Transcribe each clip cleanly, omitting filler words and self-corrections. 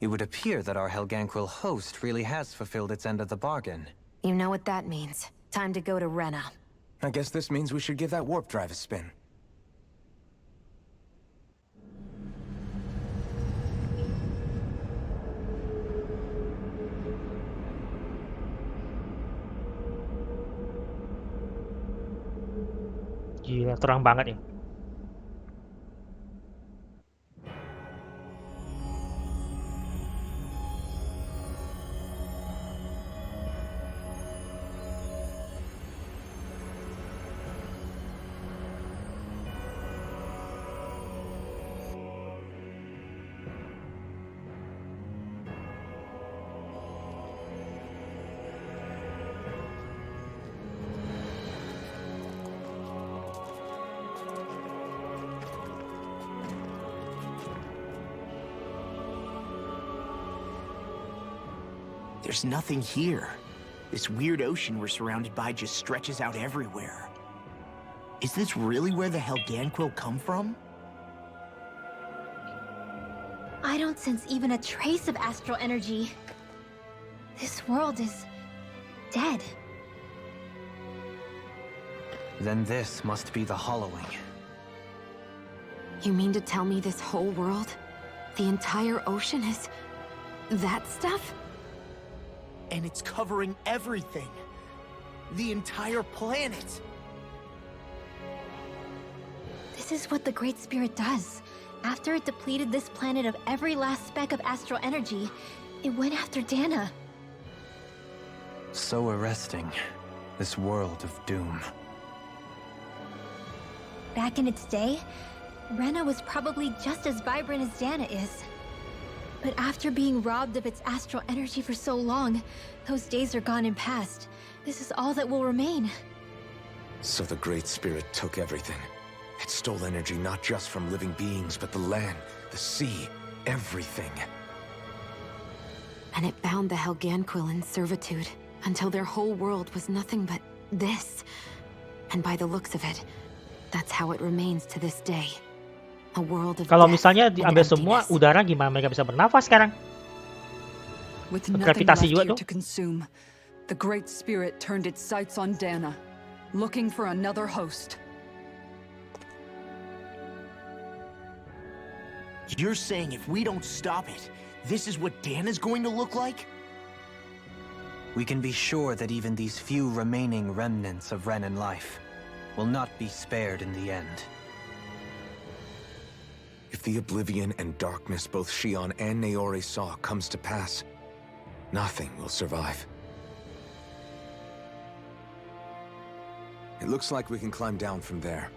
It would appear that our Helganquil host really has fulfilled its end of the bargain. You know what that means. Time to go to Rena. I guess this means we should give that warp drive a spin. Gila, terang banget ya. There's nothing here. This weird ocean we're surrounded by just stretches out everywhere. Is this really where the Helganquil come from? I don't sense even a trace of astral energy. This world is dead. Then this must be the hollowing. You mean to tell me this whole world, the entire ocean is that stuff? And it's covering everything. The entire planet. This is what the Great Spirit does. After it depleted this planet of every last speck of astral energy, it went after Dana. So arresting. This world of doom. Back in its day, Rena was probably just as vibrant as Dana is. But after being robbed of its astral energy for so long, those days are gone and past. This is all that will remain. So the Great Spirit took everything. It stole energy not just from living beings, but the land, the sea, everything. And it bound the Helganquil in servitude until their whole world was nothing but this. And by the looks of it, that's how it remains to this day. A world of Kalau death misalnya and diambil semua emptiness. udara, gimana mereka bisa bernafas sekarang? With nothing Gravitasi left juga here tuh. to consume, the Great Spirit turned its sights on Dana, looking for another host. You're saying if we don't stop it, this is what Dana's going to look like? We can be sure that even these few remaining remnants of Renan life will not be spared in the end. If the oblivion and darkness both Shion and Naori saw comes to pass, nothing will survive. It looks like we can climb down from there.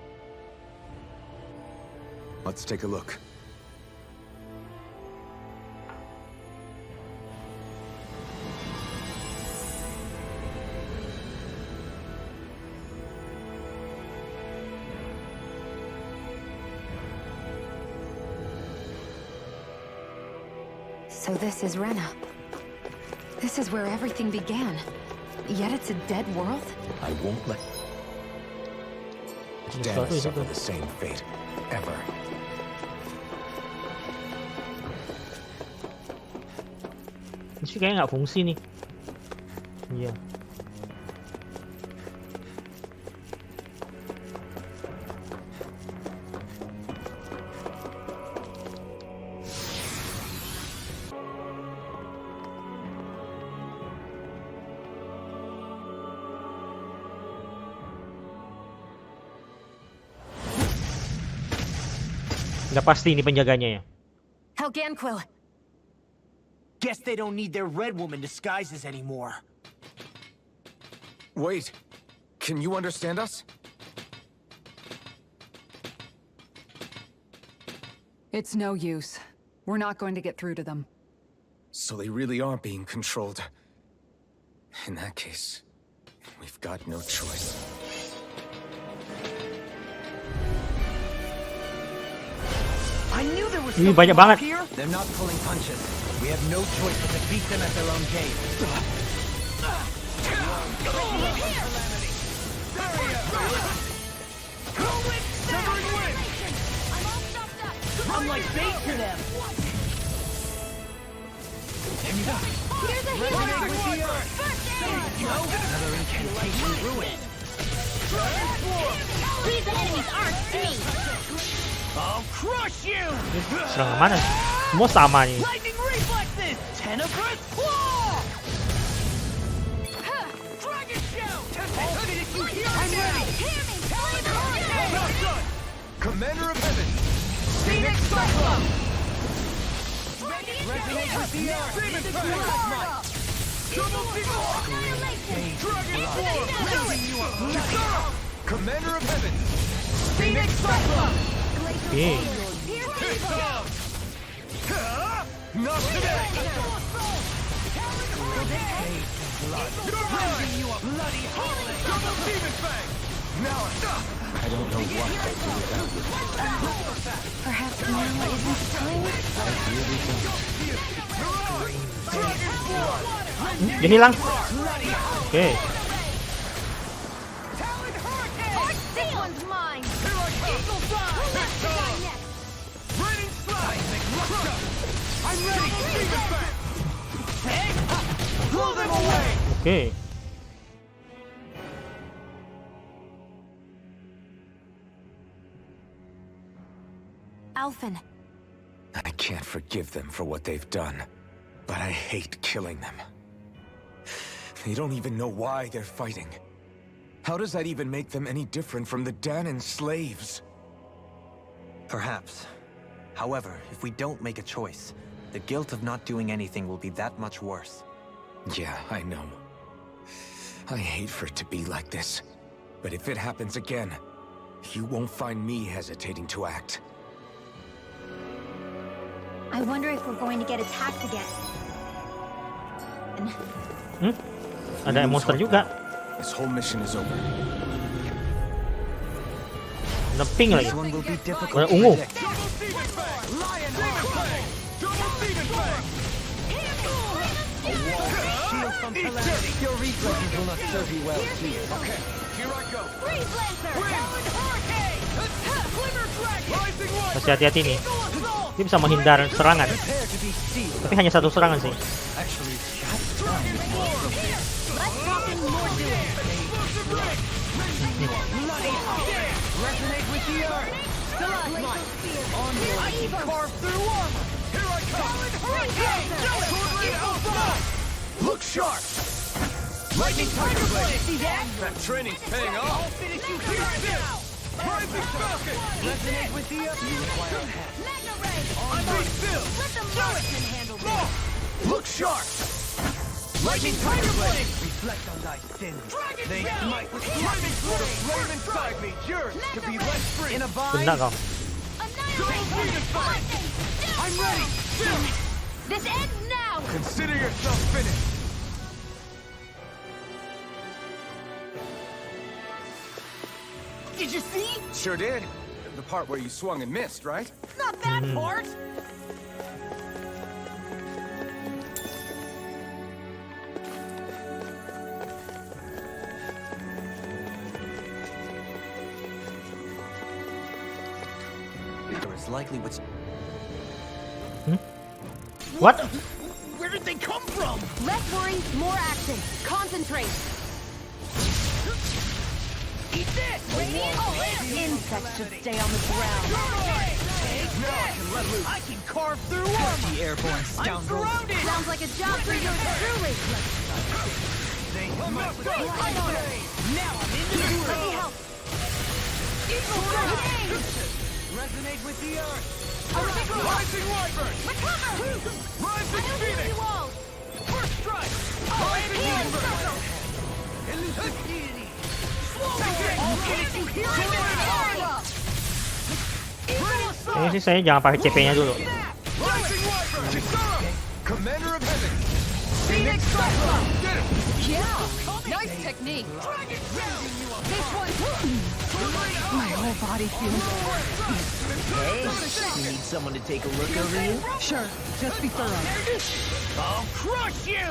Let's take a look. So this is Rena. This is where everything began. Yet it's a dead world? I won't let Dana suffer the same fate, ever. Ini sih kayaknya nggak fungsi nih. Iya. Udah pasti ini penjaganya ya. Helganquil! Guess they don't need their red woman disguises anymore. Wait, can you understand us? It's no use. We're not going to get through to them. So they really are being controlled. In that case, we've got no choice. I knew there was Ini something banyak up banget. here. They're not pulling punches. We have no choice but to beat them at their own game. I'm like bait to them. Here's a hero! Another incantation ruined. These enemies aren't me! I'll crush you! Serang mana? Semua sama nih. Lightning reflexes! Tenebrous claw! Dragon shout! I'm ready! Not done! Commander of Heaven! Phoenix Cyclone! Resonate with the earth! Phoenix Cyclone! Double Dragon! Commander of Heaven! Phoenix Cyclone! Oke. Not today! I don't know what I'd do without you. Perhaps now isn't the time? Dia hilang. Oke. This one's mine! Raining slide! I'm ready! Demon Fang! Blow them away! Oke. Alphen, I can't forgive them for what they've done, but I hate killing them. They don't even know why they're fighting. How does that even make them any different from the Danan slaves? Perhaps. However, if we don't make a choice, the guilt of not doing anything will be that much worse. Yeah, I know. I hate for it to be like this. But if it happens again, you won't find me hesitating to act. I wonder if we're going to get attacked again. Ada monster juga. This whole mission is over. Ada pink lagi. This one will be difficult Warna to ungu. predict. Shield from calamity. Your reflexes will not serve you well here. Okay, here I go. Freeze Lancer! Talon Hurricane! Glimmer Dragon! Rising Wild! Masih hati-hati nih. Dia bisa menghindar serangan. Prepare to be sealed. Tapi hanya satu serangan sih. Actually, perhaps time is more appropriate. Let's drop in more duels. Resonate with the earth! Stalagmite! Onward! I can carve through armor! Here I come! Talon Hurricane! Look sharp! Lightning Tiger Blade! See that? That training's paying off. I'll finish you here now! Rising Falcon! Resonate with the earth. You require a hand. Mega Ray! Onward still! Let the marksman handle this. Look sharp! Lightning Tiger Blade! Reflect on thy sins. Dragon They Shell! smite with Lightning Flame! Flame inside me! Yours to be let free! in a Kena bind. kau. Annihilate! I'm ready! Still! This ends now! Consider yourself finished. Did you see? Sure did. The part where you swung and missed, right? Not that part! There is likely what's What? Where did they come from? less worry, more action. Concentrate. Eat this! Insects should stay on the ground. I can carve through armor! the airborne I'm scoundrel. surrounded! Sounds like a job for you truly. They must Now I'm in the Let me help. resonate with the earth. Rising Wyvern! Recover! Rising Phoenix! Walls! First strike! Rising Wyvern! I'll finish you here and now! Ini sih saya jangan pakai CP-nya dulu. Rising Wyvern! Commander of Heaven. Phoenix Cyclone! Get him! Yeah! Nice technique! This one! My whole body feels... Hey, you need someone to take a look over you? Sure, just be thorough. I'll crush you!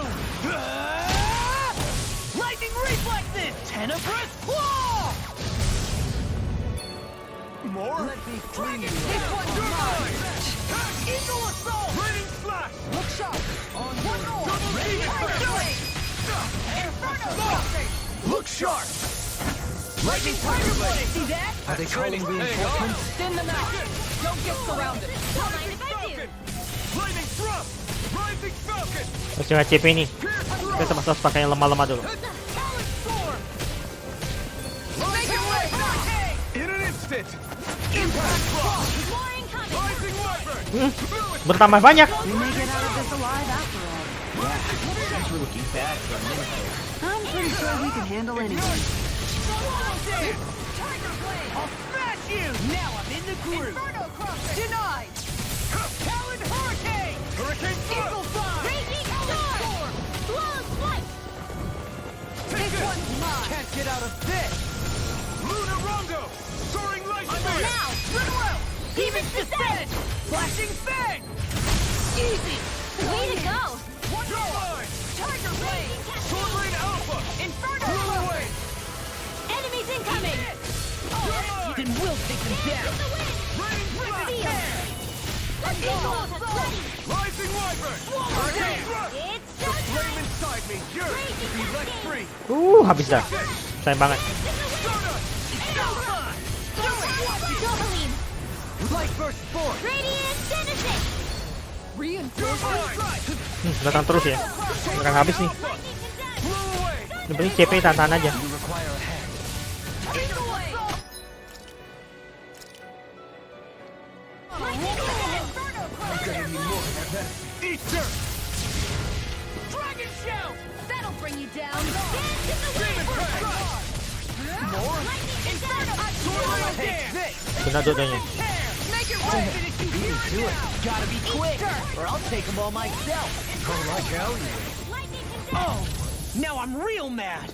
Lightning reflexes! Tenebrous claw! More? Let me clean you. This one's mine! Eagle assault! Raining slash! Look sharp! One Look sharp! Lightning tiger blade. See that? Are they calling reinforcements? Thin them out. Don't get surrounded. Don't mind if I do. Lightning thrust! Rising falcon! Terus yung CP nih. Kita terus pakai yang lemah-lemah dulu. Talon storm. In an instant! Impact block! More incoming. Rising wyvern! Bertambah banyak. We may get out of this alive after all. Things were looking bad for a minute there. I'm pretty sure we can handle anything. Tiger blade. I'll smash you. Now I'm in the groove. Inferno crossing. Denied. Talon hurricane. Hurricane Eagle fire. Raging storm. Flawless flight. This one's mine. Can't get out of this. Lunar Rondo! Soaring light speed! Now, Rimworld. Demon's descent. Flashing fang. Easy. Way to go. Draw line! Tiger blade. Sword Rain Alpha! Inferno Blow crossing. away! Enemies incoming. Then we'll take them down. Rain blast! Eagle ready. Rising wyvern! Hurricane thrust! It's The flame inside me yearns to be let free! Habis dah. Sayang banget. Doubling. Light burst forth. Radiant Genesis. Reinforcement. Datang terus ya. Beneran habis nih. Blow away! Yang penting CP tahan aja. You require a hand. Eat dirt! Dragon shout. That'll bring you down. More? Take this. Kena dua-duanya. Make it work. Do it. Gotta be quick, or I'll take them all myself. Oh, like hell Oh, now I'm real mad.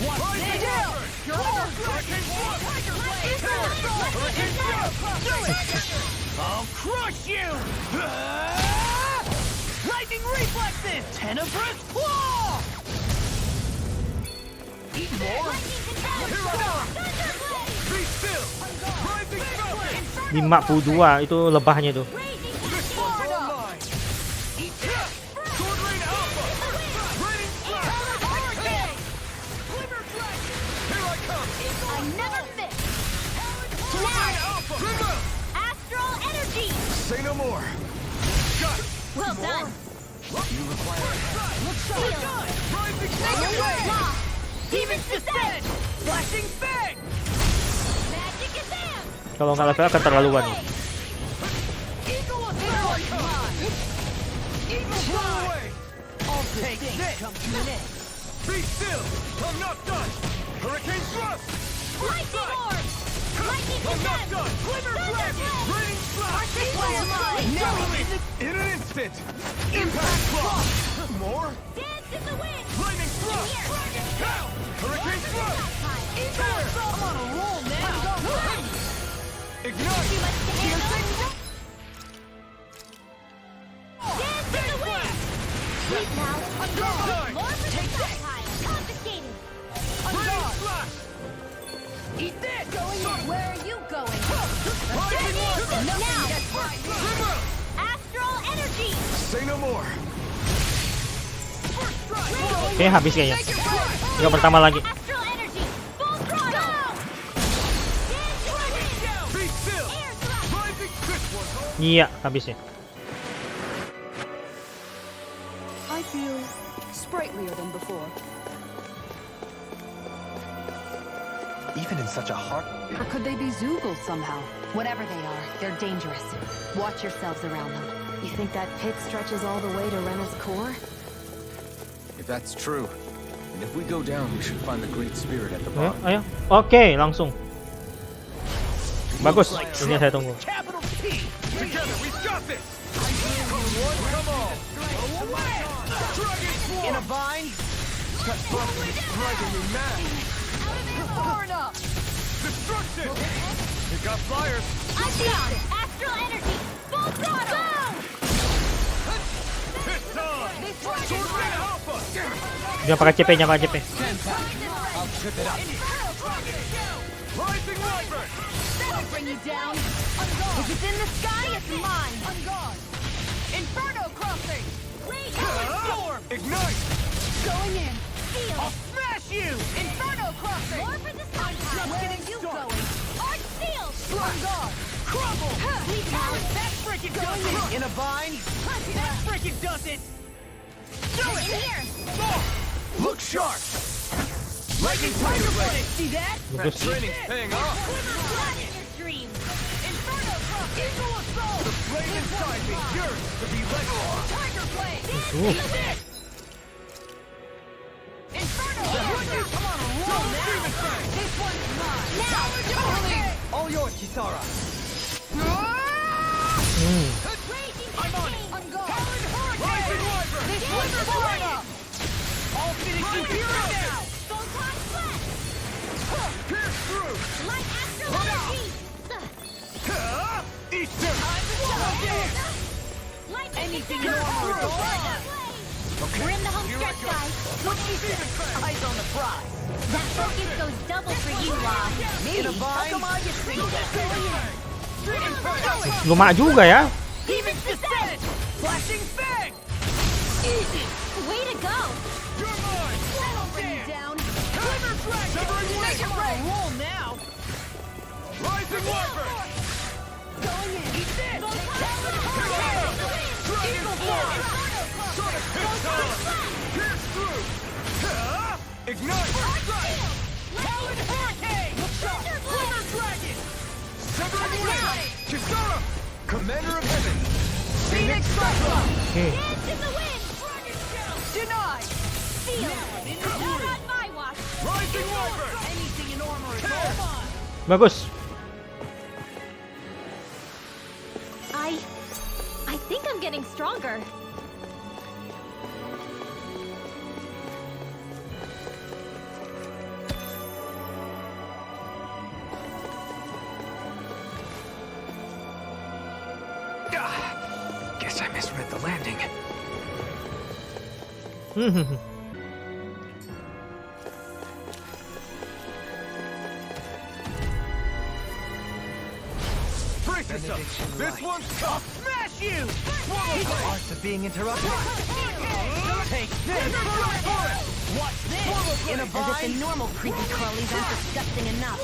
What's Rising this? wyvern! You're under Hurricane I'll crush you! Lightning reflexes! Tenebrous claw! Eat more? Be still! Rising falcon! 52 itu lebahnya tuh. This one's all mine! Eat this! Sword Rain Alpha! Raining flash! Hurricane! Glimmer flash! Here I come! I never miss. Sword Rain Alpha! Bring out! Astral energy. Say no more! Got it! Well done. You require a hand. Rising Make it way! Law. Demon's descent! Flashing fang! Magic is there. Kalau nggak level akan terlaluan nih. Eagle of mine! Eagle Blow fly! away! All good things come to an end. Be still! I'm not done! Hurricane thrust! Lightning orb. Lightning I'm not descent. done! Glimmer dragon! Raining flash! Fire line. Now I'm in the In an instant! Impact block! More? Dance in the wind. Lightning thrust! Down! Hurricane thrust! I'm on a roll now. Ignite! Too much to handle. Dance in the wind. Sweet mouth. Done! More for the stockpile. Confiscated. Raining flash! Eat this! Where are you going? Rising wyvern! Now. Bring out! Astral energy. Say no more! Oke, habis kayaknya. Yang pertama lagi. Astral energy. Full throttle. Dance in the wind. Be still! Air thrust. Rising this one's all Iya, habis ya. I feel sprightlier than before. Even in such a hard... Or could they be Zoogles somehow? Whatever they are, they're dangerous. Watch yourselves around them. You think that pit stretches all the way to Rena's core? If that's true, and if we go down, we should find the Great Spirit at the Ayo, bottom. ayo. Oke, langsung. Bagus. Ini saya tunggu. Capital T! Together, we've got this! Come one, come all! Dragon In a Swarm! vine? That bubble is driving me mad! Far enough! Destruction! It got fires! I'm down. Astral energy. Full throttle. It's on! Sword Rain Alpha! Jangan pakai CP, jangan pakai CP. I'll trip it up! Rising wyvern! That'll bring you down! If it's in the sky, it's mine! Inferno crossing! Talon storm! Ignite! Going in! I'll smash you! Inferno Crosser! More for this time! Where are you going? Arch Seal! Slung guard! Crumble! That frickin' does it! In a bind? That frickin' does it! Do it! Here! Look sharp! Lightning Tiger Blade! See that? That training's paying off! Blood in your dreams! Inferno Crosser! Eagle Assault! The flame inside me yearns to be let go! Tiger Blade! Inferno Crosser! Come on, roll now! This one's mine! Now! All yours, Kisara! I'm on it! On guard! Rising Wyvern! This one's burn up! All finishing hero now! Photon Flash! Pierce through! Light Astral Energy! Easter! Light Anything in armor is all We're in the home stretch, guys! What do you think? Eyes on the prize! That focus goes double for you, Law! In a bind? How come I get singled out? Luma juga ya. Demon Descent! Flashing Fang! Easy! Way to go! You're mine! Bring you down! Glimmer Dragon! Severing Make Wave! it right! Roll now! Rising Wyvern! Going in! Eat this! Eagle Force! Sonic Pistol! Pierce through! Ignite! Talon Hurricane! Glimmer Dragon! Severing Wave! Kisara! Commander of Heaven! Phoenix Cyclone! Okay. Dance in the wind! Denied! Seal! Not on my watch! Rising Wyvern! Anything in armor is all mine! Bagus. I think I'm getting stronger. Guess I misread the landing. Brace yourself! This one's tough! Smash you! Art of being interrupted. Take this! What's this? In a As if the bind? normal creepy crawlies aren't disgusting enough.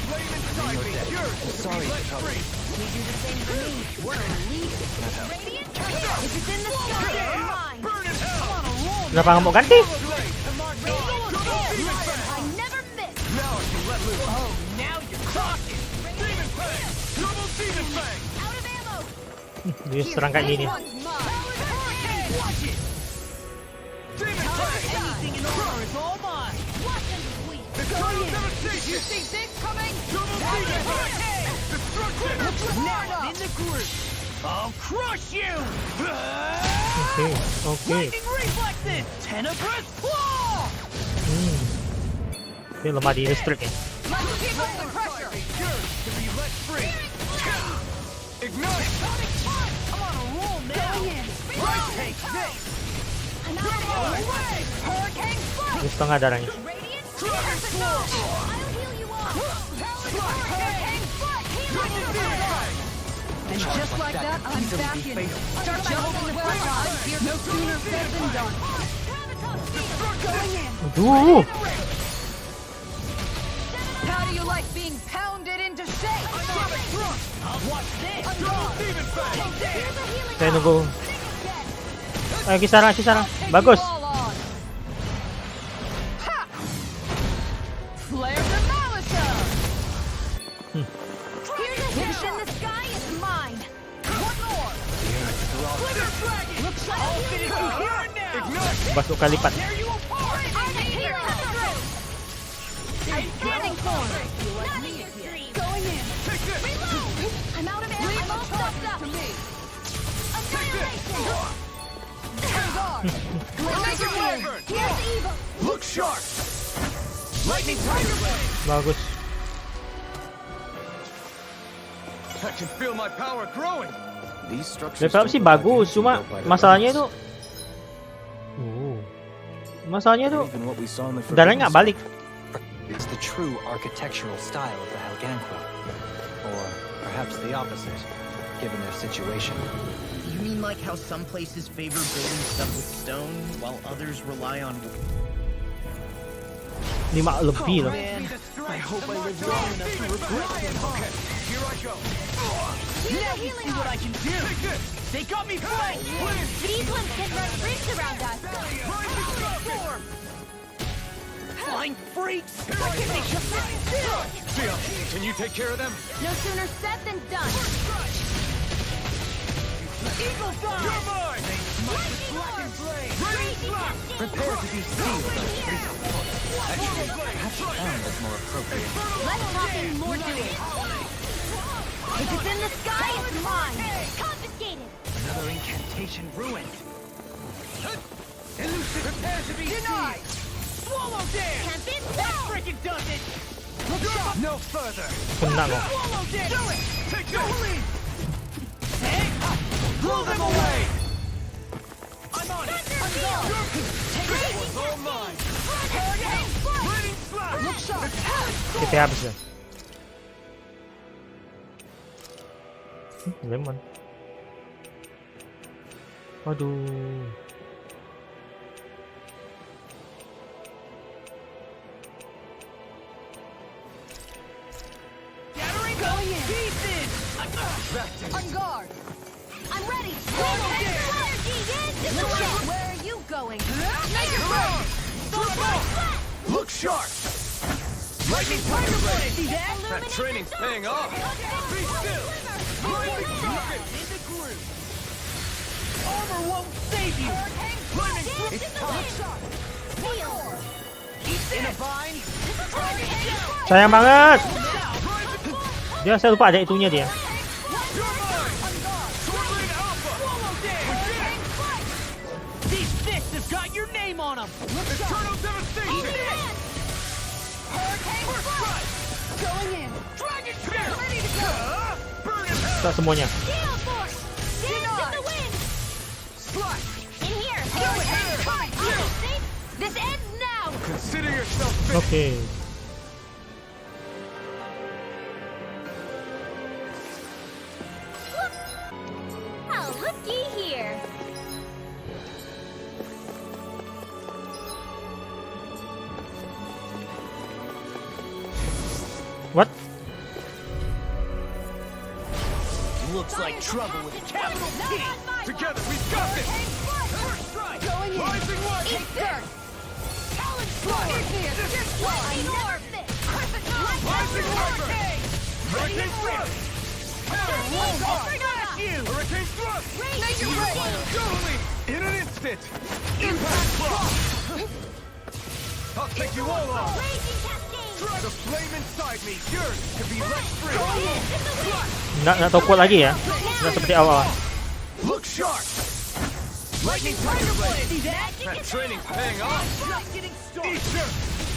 Flame inside me yearns to Sorry, be let Trouble. free! You do the same for me. We're elite. Radiant If it's in the sky, it's mine. Burn in hell! Kenapa nggak mau ganti? I never miss! Now I can let loose! Oh, now you're talking! Demon Fang! Double Demon Fang! Out of ammo! Dia serang kayak gini. One's mine! Watch it! Demon Fang! Anything in armor is all mine! Watch and sweep! The Eternal Devastation! You see this coming? Double Demon Fang! Destruction! Now in the group! I'll crush you! Oke, oke. Lightning reflexes! Tenebrous claw! Dia lemah di listrik ya. Let's keep up the pressure! Yearns to be let free! Ignite! Sonic punch! I'm on a roll now! Right, take this! I'm out of ammo! Away! Hurricane strike! Dia setengah darahnya. Radiant I'll heal you all! Hurricane strike! And just like that, I'm back in it. Start jumping the pressure. No sooner said than done. Going in. Aduh. How do you like being pounded into shape? What's this? Demon Fang! Saya nunggu. Ayo Kisara, Kisara. Bagus. Flare the Malisa! Here's a fish in the sky is mine! One more! Glitter Dragon! Looks like I'll finish you here and now! Basuk kalipat. Tear you apart! Outstanding form! Not in your dreams! Going in! Reload! I'm out of ammo! I'm all stopped up! Annihilation! Rising Wyvern! Here's evil! Look sharp! Lightning Tiger Blade! Bagus. I can feel my power growing! These structures Develop sih bagus, cuma masalahnya itu masalahnya itu darahnya nggak balik. It's the true architectural style of the Helganquil. Or perhaps the opposite, given their situation. You mean like how some places favor building stuff with stone, while others rely on wood? 5 lebih loh. I hope I live long enough to regret this. Okay, here I go. Now you see what I can do. They got me flanked. These ones can run rings around us. Flying freaks. Can you take care of them? No sooner said than done. Eagle fly. You're mine. Prepare to be sealed by the priest. Actually, perhaps sound is more appropriate. Less talking, more doing. If it's in the sky, it's mine. Confiscated. Another incantation ruined. Elusive, prepare to be denied. Swallow dance. Can't be That slow. freaking does it. No further. Kena kok. Swallow dance. Do it. Take the lead. Blow them away. I'm on it. Take it. It's all mine. Raining slash. Look sharp. Kita habis ya. Lemon. Waduh. Gathering going in. Pieces. On guard. I'm ready. Where are you going? Look sharp! Lightning tiger blade. See that? That training's paying off! Be still. Lightning rocket. In the groove. Armor won't save you. Lightning flip. It's time. In a vine. Sayang banget. Dia saya lupa ada itunya dia. These fists have got your name on them. Eternal devastation. Going in. Dragon spear. Ready to go. Burn in hell. Tak semuanya. Slash. This ends now. Consider yourself fit. Oke. Oh, looky here. What? Looks like trouble with a capital T. Together, we've got this! First strike. Going in. Rising light. Eat dirt. Talon strike. Lightning orb. Rising hurricane. Hurricane thrust. Smash you! Hurricane thrust! Make it rain. Totally! In an instant! Impact block! I'll take you all off! Raging cascade. The flame inside me yearns to be let free! Nggak tahu kuat lagi ya. Nggak seperti awal. Look sharp! Lightning tiger blade. See that? That training's paying off! Just getting started. Easter!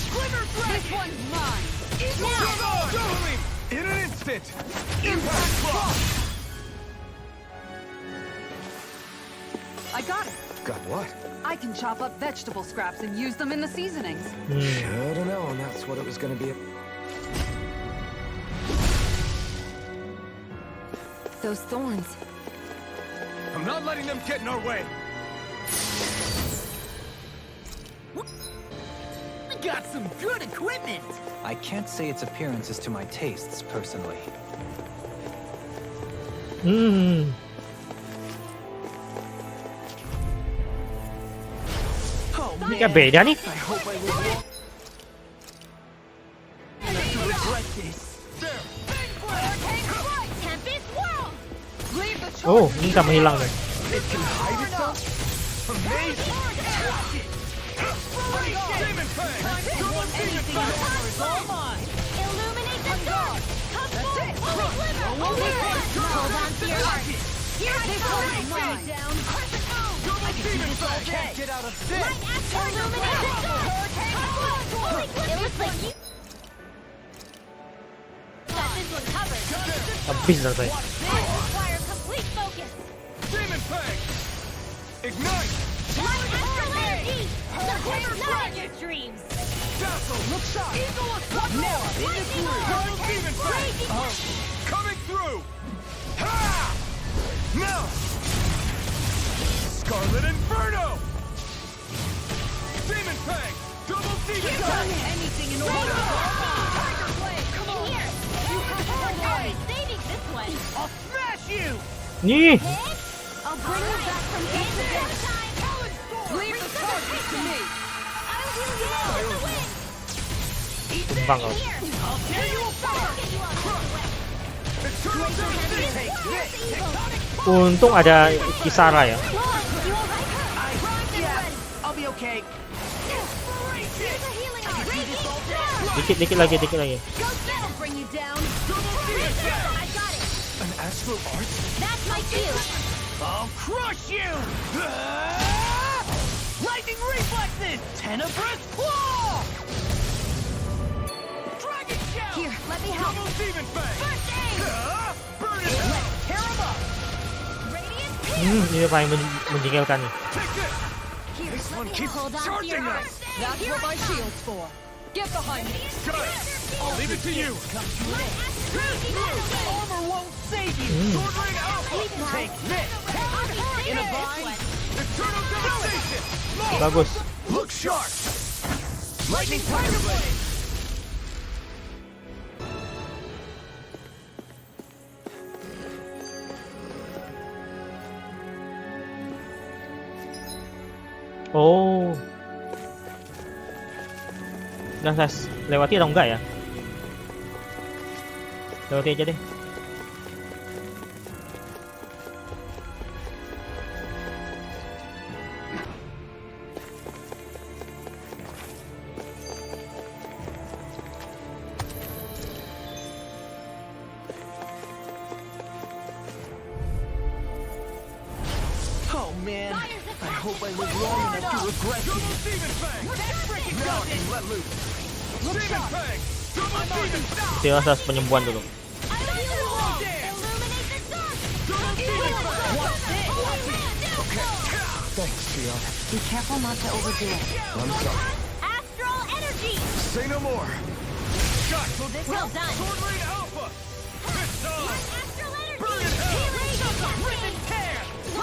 Glimmer This dragon. one's mine. Totally! In an instant! Impact block! I got it. Got what? I can chop up vegetable scraps and use them in the seasonings. Should have known that's what it was gonna be. Those thorns. I'm not letting them get in our way! We got some good equipment. I can't say its appearance is to my tastes, personally. Oh Ini man. kayak beda nih. I hope I live long enough to regret this. Tempest world. Leave the Oh, ini bisa menghilang nih. It can hide itself? Amazing! Demon Fang! All mine. Illuminate the dark. Come forth. Only glimmer. Hold on to your heart. Here I come. Down. I can do this all day. Get out of this! Illuminate the dark. It looks like you got this one covered. Habis dah saya. Require complete focus. Demon Fang! Ignite! My astral energy. Not your dreams. Dazzle! Look sharp. Now I'm in the groove. Demon Fang! Coming through! Ha! Now! Scarlet Inferno! Demon Fang! Double Demon Fang! Anything in I'll smash you! Nih, I'll bring you back from dead to death. Leave the target to me. tumbang kau. I'll tear you apart! Take this! Untung ada Kisara ya. I'll be okay. Dikit lagi. That'll bring you down. I got it. An astral art? That's my cue. I'll crush you! Lightning reflexes! Tenebrous claw! Dragon shell! Here, let me help. Demon fang! First aid. Burn it! Let's tear him up! Radiant pierce. Ini paling menjengkelkan nih. Take this! Here, This one let me keeps hold on to charging your us. arms. That's what my shield's for. Get behind me. Got it! I'll leave it to you! Armor won't save you! Sword Ring Alpha! Take this! In a bind! Eternal devastation! Bagus. Look sharp! Lightning Tiger Blade! Oh. Udah saya lewati atau enggak ya? Lewati aja deh. Oh man, I hope I live long enough to regret this. Demon Fang! Now I can let loose. Demon Fang! Demon Fang! Kita proses penyembuhan dulu. Thanks, Fiona. Be careful not to overdo it. I'm sorry. Astral energy. Say no more. Well done. Sword Ring Alpha! This time! Astral energy. Burn in hell! Rip and tear!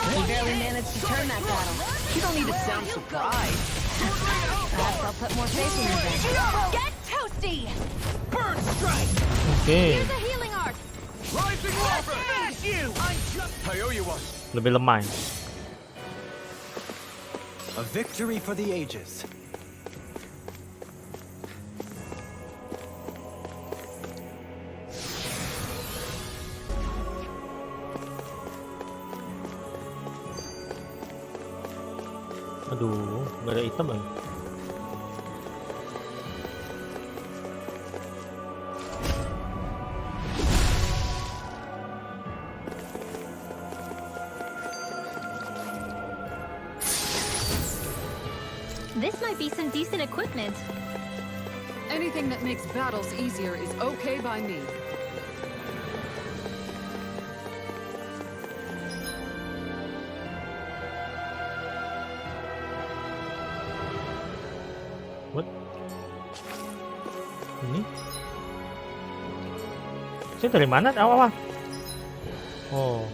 We barely managed to turn that battle. You don't need to sound surprised. Perhaps I'll put more faith in you then. Get toasty. Burn strike! Oke, Use a healing art. Rising Lava! Smash you! I'm just... I owe you one. lebih lemah. A victory for the ages. Aduh, nggak ada item lagi. This might be some decent equipment. Anything that makes battles easier is okay by me. What? Ini? Saya dari mana? Awal. Oh,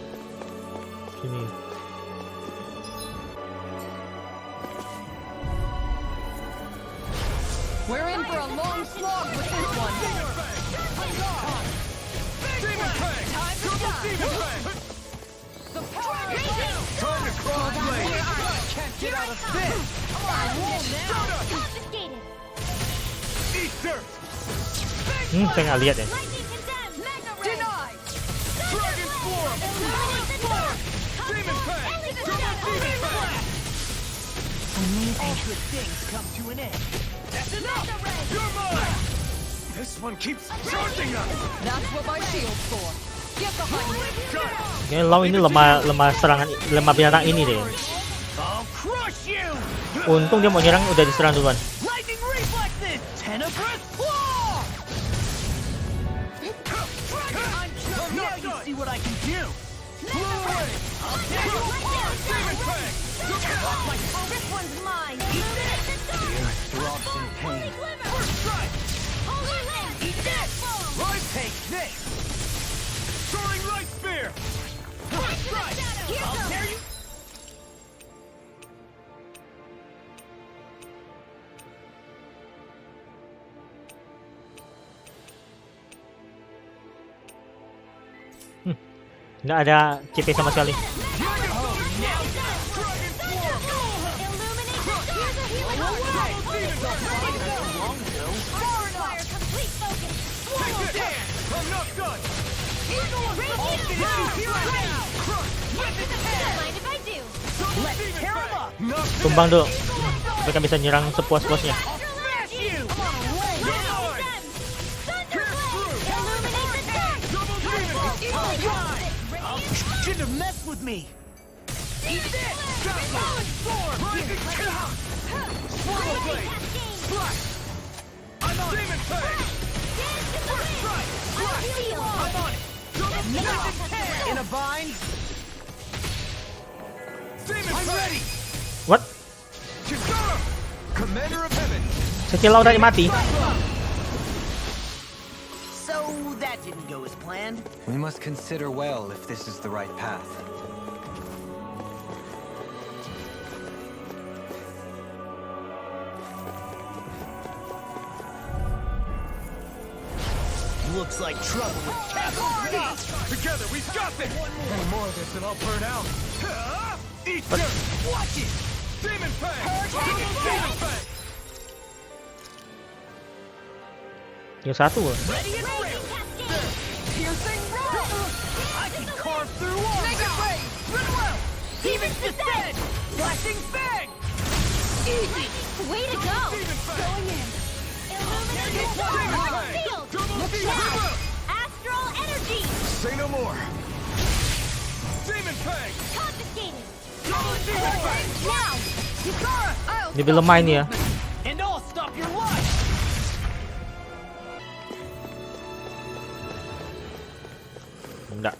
sini. We're in for a long slog with this one. Demon Fang! Double Demon Fang! The power is Time to cross blade! Can't get out of this! Confiscated. Eat dirt! Saya nggak lihat ya. Lightning condemned. Mega ray. denied. Dragon Swarm! Illuminate the dark. Demon Fang! Double Demon Fang! All good things come to an end. That's enough! You're mine! This one keeps charging us! That's what my shield's for. Get behind me. Got it! Kayaknya Law ini lemah serangan, lemah binatang ini deh. I'll crush you! Untung dia mau nyerang udah diserang duluan. Lightning reflexes! Tenebrous claw! Now you see what I can do! Blue away! I'll tear you apart! Demon Fang! This one's mine. Throbs in pain. First strike! Eat this! Take this! Soaring Light Spear! First strike! I'll tear you... Nggak ada CP sama sekali. Tumbang dulu. Mereka bisa nyerang sepuas-puasnya. Shouldn't mess with me. Eat this. I'm on it. I'm on it. In a bind. I'm ready. What? Commander of Heaven. Sekilau tadi mati. So that didn't go as planned. We must consider well if this is the right path. Looks like trouble with Castle. Together we've got this. Any more of this and I'll burn out. Eat this. Watch it. Demon Fang. Demon Fang. Yang satu. Ready and ready. Piercing roar. I can carve through walls. Make it rain. Rip well. Demon descend. Flashing fang. Easy. Way to go! Going in. Illuminating fire! Field! Astral energy! Say no more. Demon Fang. Confiscated! Double Demon Fang. Now! Yukara. Ini belum main ya. And I'll stop your life. Enggak.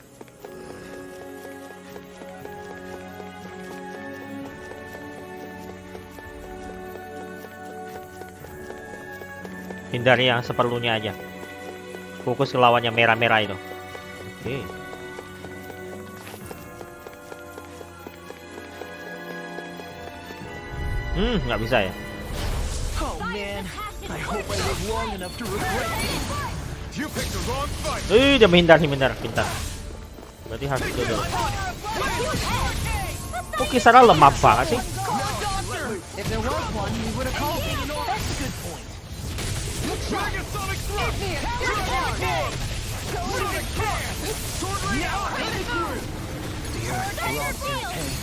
Hindari yang seperlunya aja. Fokus ke lawan yang merah-merah itu. Oke. Nggak bisa ya. Oh man, I hope I live long enough to regret this. You picked the wrong fight. Dia menghindar, pintar. Berarti harus itu dulu. Kok Kisara lemah banget sih? If there was one, we would have called it. That's a good point. Dragon Sonic Thrust! Sonic Thrust! Sword Ray! Now in the groove! Here I come!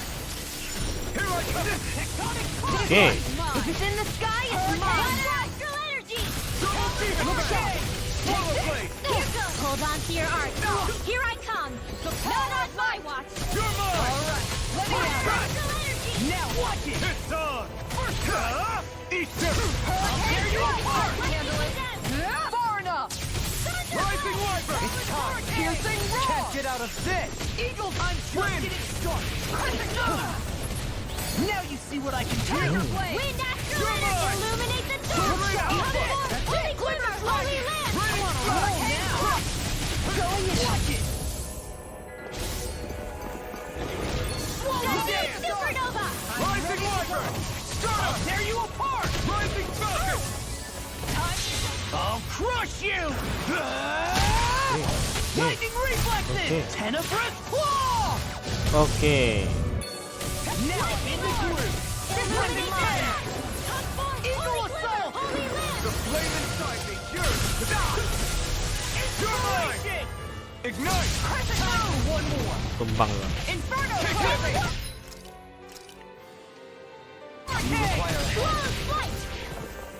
Tectonic Thrust! Oke. If it's in the sky, it's mine! Astral energy! Double Demon Fang! Swallow Blade! Hold on to your art! Here I come! No, not my watch! You're mine! Alright, let me have it! Astral energy! Now watch it! It's on! Eat this! I'll tear you apart! Far enough! Rising Wyvern! It's time! Piercing roar! Can't get out of this! Eagle Time Wind! Now you see what I can do! Wind astral energy! Illuminate the dark! Holy glimmer! Holy lamp! Going in! Watch it! Supernova! Rising Wyvern! I'll tear you apart! Rising Falcon! I'll crush you! Lightning reflexes! Tenebrous claw! Oke. Now in the groove! Rising fire! Eagle assault! The flame inside me yearns! You're mine! Ignite! Time for one more! Tumbang lo. Inferno!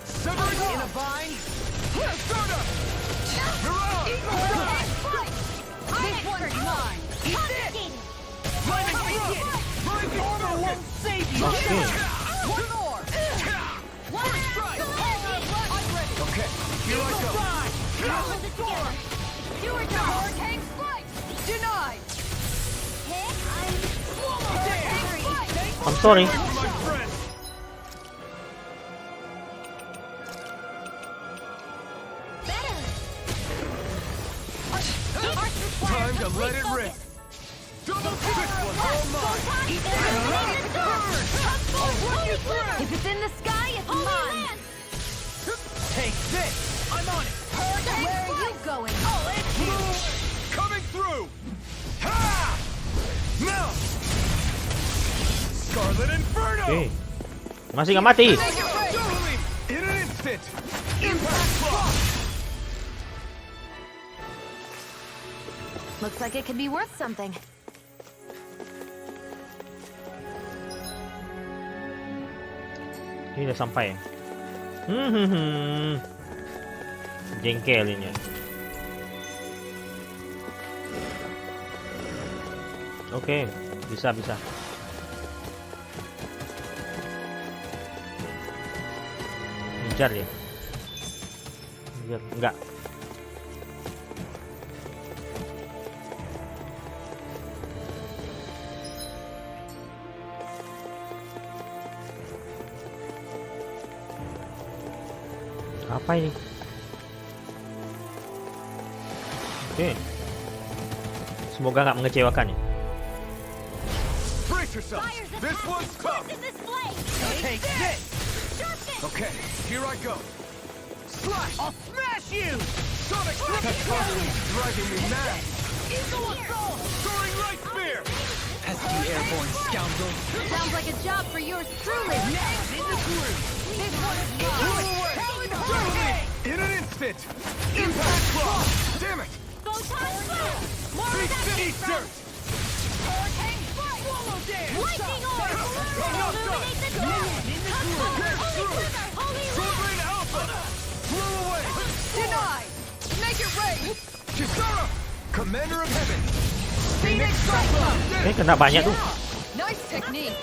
Severing in a bind! Stardust! Hurrah! This one's mine! Eat this! Lightning Thrust! Rising Armor won't save you! Oke. One more! First strike! I'm ready! Okay, here I go! Hold it together! Do or die! Hurricane Strike! Denied! Swallow Damn! I'm sorry. My friend! Time to let it rip! Double this one's all mine! If it's in the sky, it's mine! Take this! I'm on it! Where are you going? Coming through! An inferno! Oke. Masih nggak mati. In an instant! Impact block! Looks like it could be worth something. Ini udah sampai. Jengkel ini. Oke, bisa. Ngejar ya. Enggak. Apa ini? Oke. Semoga nggak mengecewakan ya. Brace yourself! This one's tough! Take this! Okay, here I go. Slash! I'll smash you! Sonic That's driving me mad! Soaring light spear! Pesky airborne scoundrel. Sounds like a job for yours truly. This one is mine. In an instant! Impact block! Damn it! Big city dirt! Lightning orb! Illuminate the dark! Sword Rain Alpha! Blow away! Denied! Make it rain! Kisara! Commander of Heaven! Phoenix Cyclone! Kena banyak tuh. Nice technique!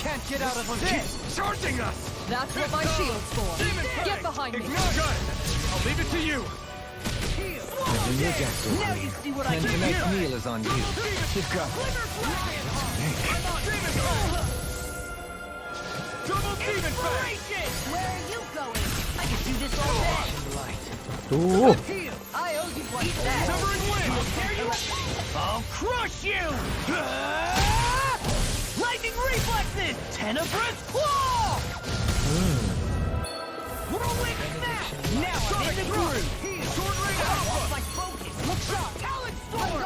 Can't get out of this! Charging us! That's what my shield's for. Get behind me! Got it! I'll leave it to you! Now you see what I can do. Tonight's meal is on you. Jika. Double demon fang! Where are you going? I can do this all day. Tuh. I owe you one for that. Severing wind! I'll crush you! Lightning reflexes! Tenebrous claw! Whirlwind snap! Now I'm in the groove! Sword Rain Alpha! My focus! Look sharp! Talent storm!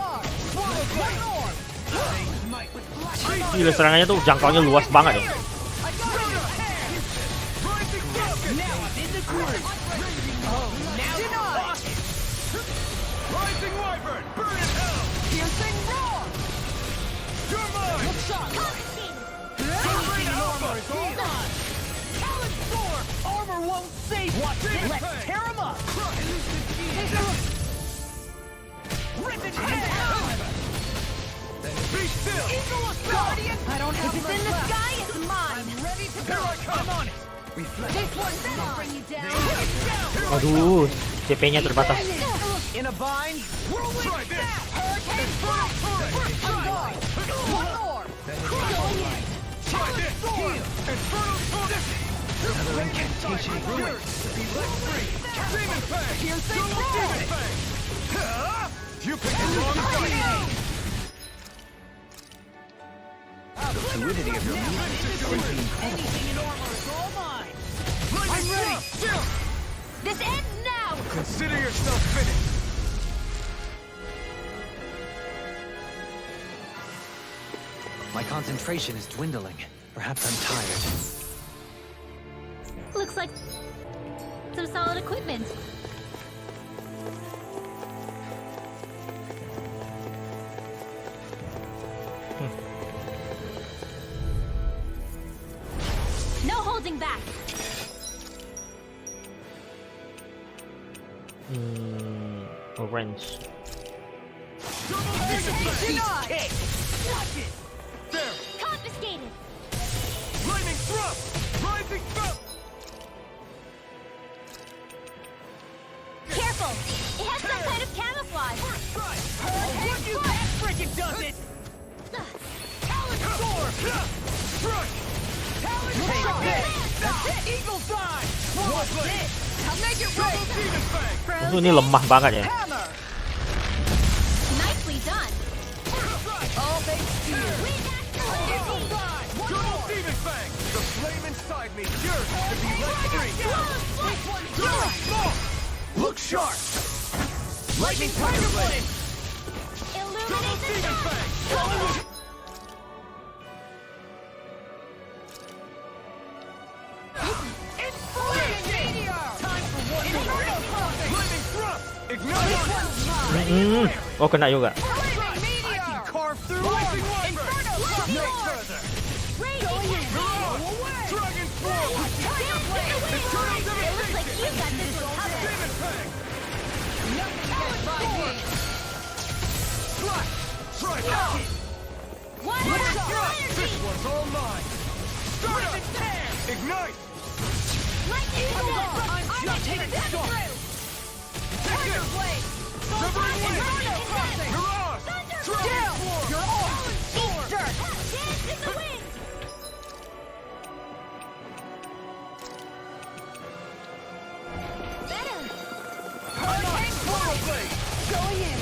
Swallow blade orb! Gila, serangannya tuh jangkauannya luas banget dong. Rising Wyvern! Burn in hell! Piercing roar! You're mine! Look sharp! Sword Rain Alpha! Talent storm! Armor won't save you! Let's tear him up! Rip it down! Be still! Guardian! I don't have much in the sky, it's mine! I'm ready to go! Here I come! I'm on it! This one's gonna bring you down! Aduh, CP-nya terbatas. In a bind? Try this! Hurricane blast! I'm gone! One more! Try this! Inferno tornado! Another incantation ruined. Be let free! Demon Fang! Piercing Double roar! Demon Fang! You picked the wrong gun! The fluidity of your movement is simply incredible. I'm ready! Still! This ends now! Consider yourself finished! My concentration is dwindling. Perhaps I'm tired. Looks like some solid equipment. No holding back. Orange. Denied! There! Confiscated. Lightning thrust! Rising spout! Careful. It has some kind of camouflage. Freaking does it! Talent sword! Strike! Talent sword! That's it! Eagle's eye! What's this? I'll make it rain! Double demon fang! Ini lemah banget ya. Hammer! Nicely done. All thanks to you! Eagle's eye! Double demon fang! The flame inside me yearns to be let free! Double small! Look sharp! Lightning Tiger Blade! Illuminate the dark! Lightning Thrust! Ignite! Oh, kena juga. I can carve through Lightning Wyvern! No further! Dragon Form! Eternal Devastation! Demon Fang! Slash! Strike! This one's all mine! Start up! Ignite! I'm just getting started! Tiger Blade! Severing Wind! Mirage! Dragon Form! You're all dirt! Dance in the wind! Going in!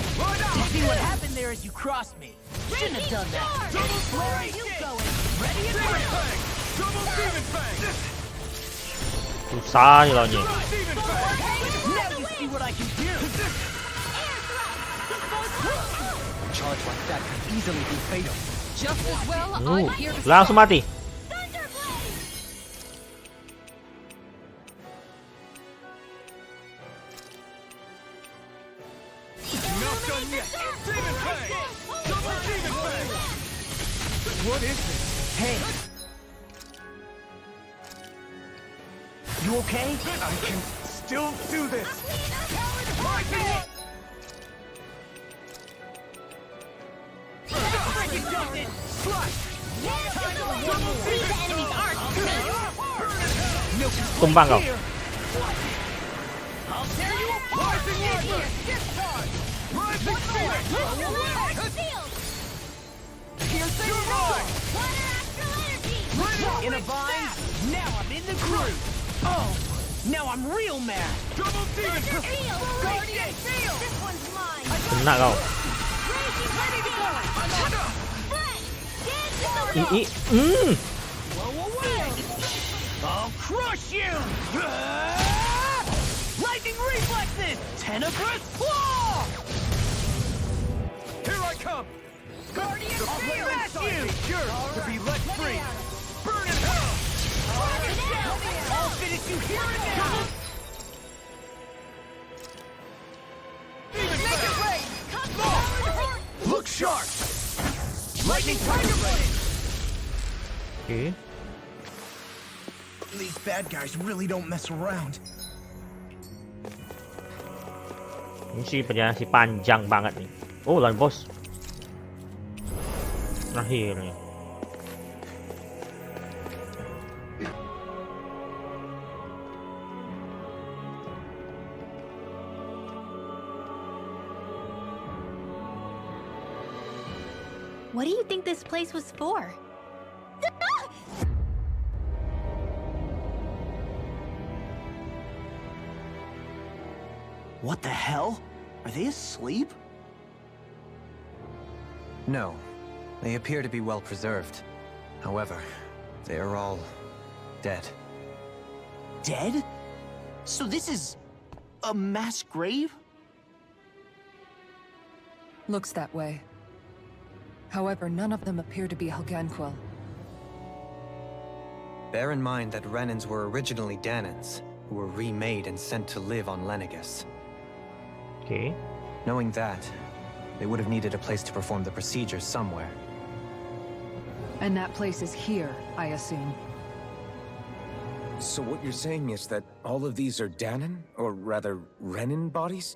See what happened there as you crossed me. Shouldn't have done that. Where are you going? Ready and Demon ready. Fang! Double Demon Fang! Susah nih lawannya. Demon Fang! Now you see what I can do. A charge like that could easily be fatal. Just as well, I'm here to Langsung mati. Not done yet! Demon Fang! Double Demon Fang! What is this? Hey. You okay? I can still do this! Lightning! Slash! Tumbang kau. I'll tear you apart! Rising Wyvern! Discharge! Rising Phoenix! You're mine! In a bind? Now I'm in the groove. Oh, now I'm real mad. Double Demon Fang! Guardian Field! This one's mine! Kena kau. Ready to go! Dance in the wind! Blow away. I'll crush you. Lightning reflexes. Tenebrous claw. Here I come! Guardian The flame smash inside you. me yearns to be let free! Burn in hell! I'll finish you here and now. Demon Fang! Look sharp! Lightning Tiger Blade! Oke. These bad guys really don't mess around. Ini sih perjalanan sih panjang banget nih. Oh, lawan bos. Terakhirnya. What do you think this place was for? What the hell? Are they asleep? No, they appear to be well preserved. However, they are all dead. Dead? So this is a mass grave? Looks that way. However, none of them appear to be Helganquil. Bear in mind that Renans were originally Danans, who were remade and sent to live on Lenigis. Oke. Knowing that, they would have needed a place to perform the procedures somewhere. And that place is here, I assume. So what you're saying is that all of these are Danan, or rather, Renan bodies?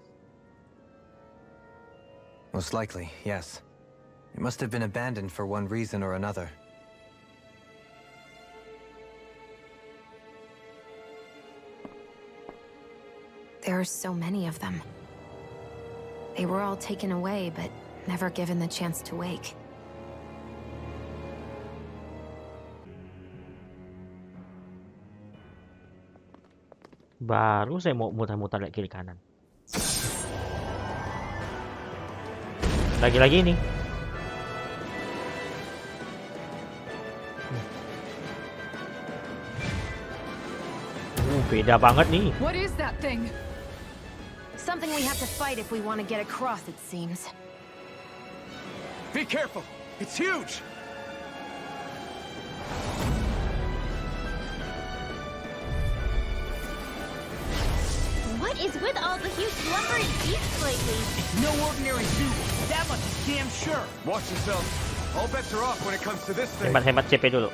Most likely, yes. It must have been abandoned for one reason or another. There are so many of them. They were all taken away, but never given the chance to wake. Baru saya mau muter-muter lihat kiri kanan. Lagi-lagi nih. Beda banget nih. What is that thing? Something we have to fight if we want to get across, it seems. Be careful! It's huge! What is with all the huge lumbering beasts lately? It's no ordinary zoo. That much is damn sure. Watch yourself. All bets are off when it comes to this thing. Hemat CP dulu.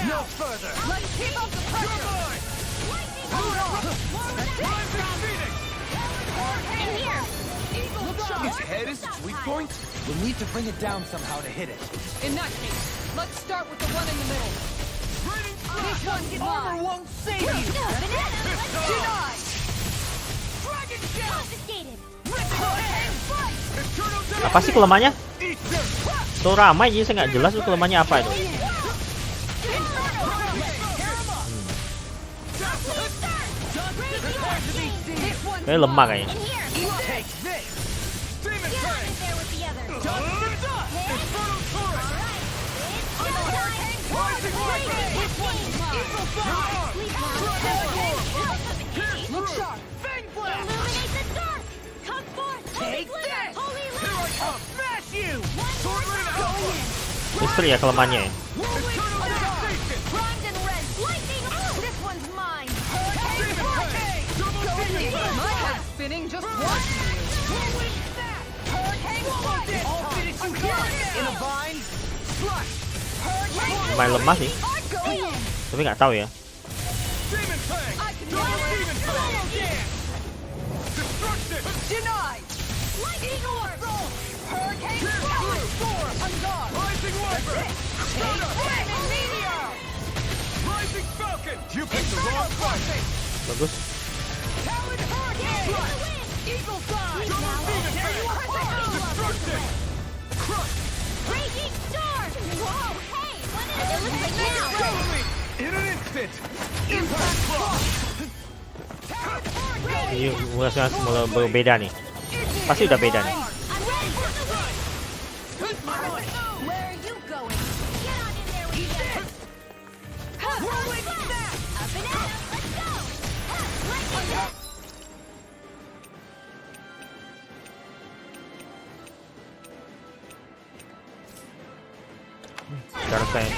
No further. Let's keep up the pressure. In here! His head is its weak point? We'll need to bring it down somehow to hit it. In that case, let's start with the one in the middle. This one's Armor mine. won't save you! Denied. Dragon Shell! Confiscated! Apa sih kelemahannya? Tuh ramai jadi saya nggak jelas tuh kelemahannya apa itu. Kayak lemah kayaknya. Look sharp. Illuminate the dark! Come forth! Take Holy this! glitter! Holy Here I light! come! Smash you! Sword Ring Go Alpha! Justru ya kelemahannya ya. Primed and red. Lightning! This one's mine! My head's spinning just watching you. All finish you got! In a vine! Flush! Lumayan lemah sih. Tapi nggak tahu ya. Demon Fang! Demon Fang! Destruction! Denied. Lightning orb! Hurricane storm. On guard. Rising Wyvern! Flaming meteor. Rising Falcon! You picked the wrong fight! Bagus. Talon hurricane. Eagle fly. Destruction! Crush! Raging storm! Whoa! Hey! What is it? Looks like now! In an instant! Impact Block! Ini mulai berbeda nih. Pasti udah beda nih. Where are you going? Get on in there with me! Whirling Snap! Up and out! Let's go! Lightning! Sekarang saya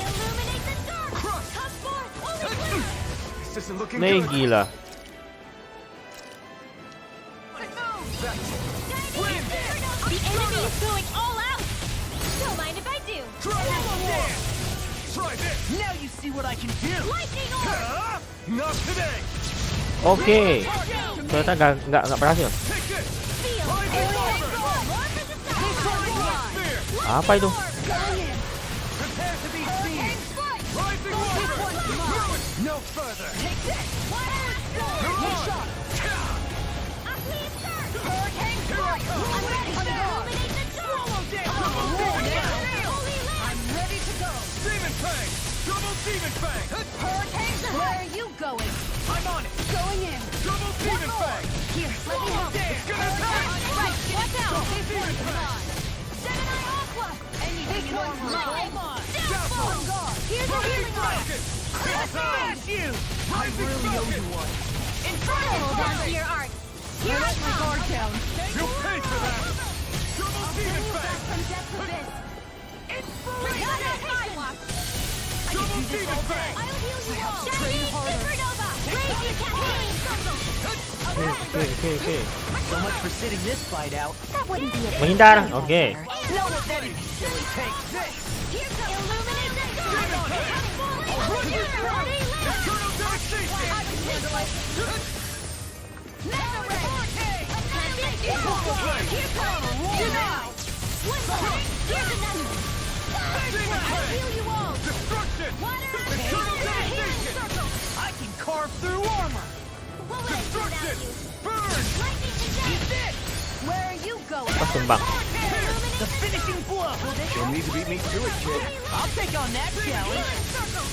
Illuminate the dark! Come forth! Holy glitter! This isn't looking nih good. gila. The enemy is going all out! Don't mind if I do! Try this! Now you see what I can do! Lightning orb! Not today! Oke. Ternyata nggak berhasil. Take this! Feel! Rising Wyvern! Spear! Apa itu? Prepare to be seen! Rising Wyvern! No further! Take this! Mirage! Hurricane strike! I'm ready! Illuminate the dark! Holy land! I'm ready to go. Demon Fang! Double Demon Fang! Hurricane, where are you going? I'm on it! Going in. Double Demon Fang! Here, let me help. It's gonna attack! Right, watch out. Double Demon Fang! Gemini Aqua! This one's mine. Downfall! On guard. Here's a healing orb! Smash you! I really owe you one! Hold on to your art! Here I come! Guard down. You'll pay for that! Double Demon Fang! From depth abyss! Inspiration! Double Demon Fang! I'll heal you all! Chinese Supernova! Raging Campaign! Oke. So much for sitting this fight out. That wouldn't be a Menghindar. Oke. No anything silly takes this. Here comes Illuminate the dark! Holy land! Eternal devastation! Mega Ray! Here comes! Denied! Here's another! I'll heal you all! Destruction! Water! Eternal devastation! I can carve through armor. What would I do without Destruction! you? Burn! Lightning and death! Where are you going? Pas tumbang. The finishing blow. You'll need to beat me to it, kid. I'll take on that challenge. Healing circle!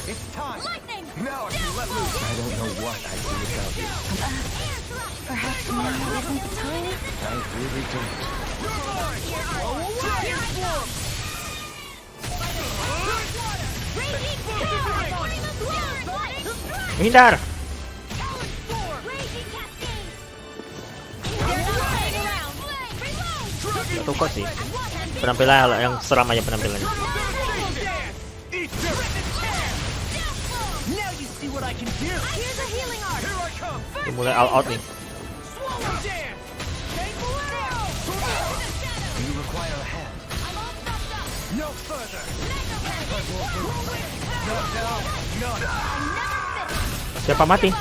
It's time! Lightning! Now I can let loose! I don't know what I'd do without you. Perhaps now isn't the time? I really don't. You're mine! Here are Fire blow! Menghindar. Gak tukar sih. Penampilan yang seram aja penampilannya. Dimulai all out nih. Siapa mati?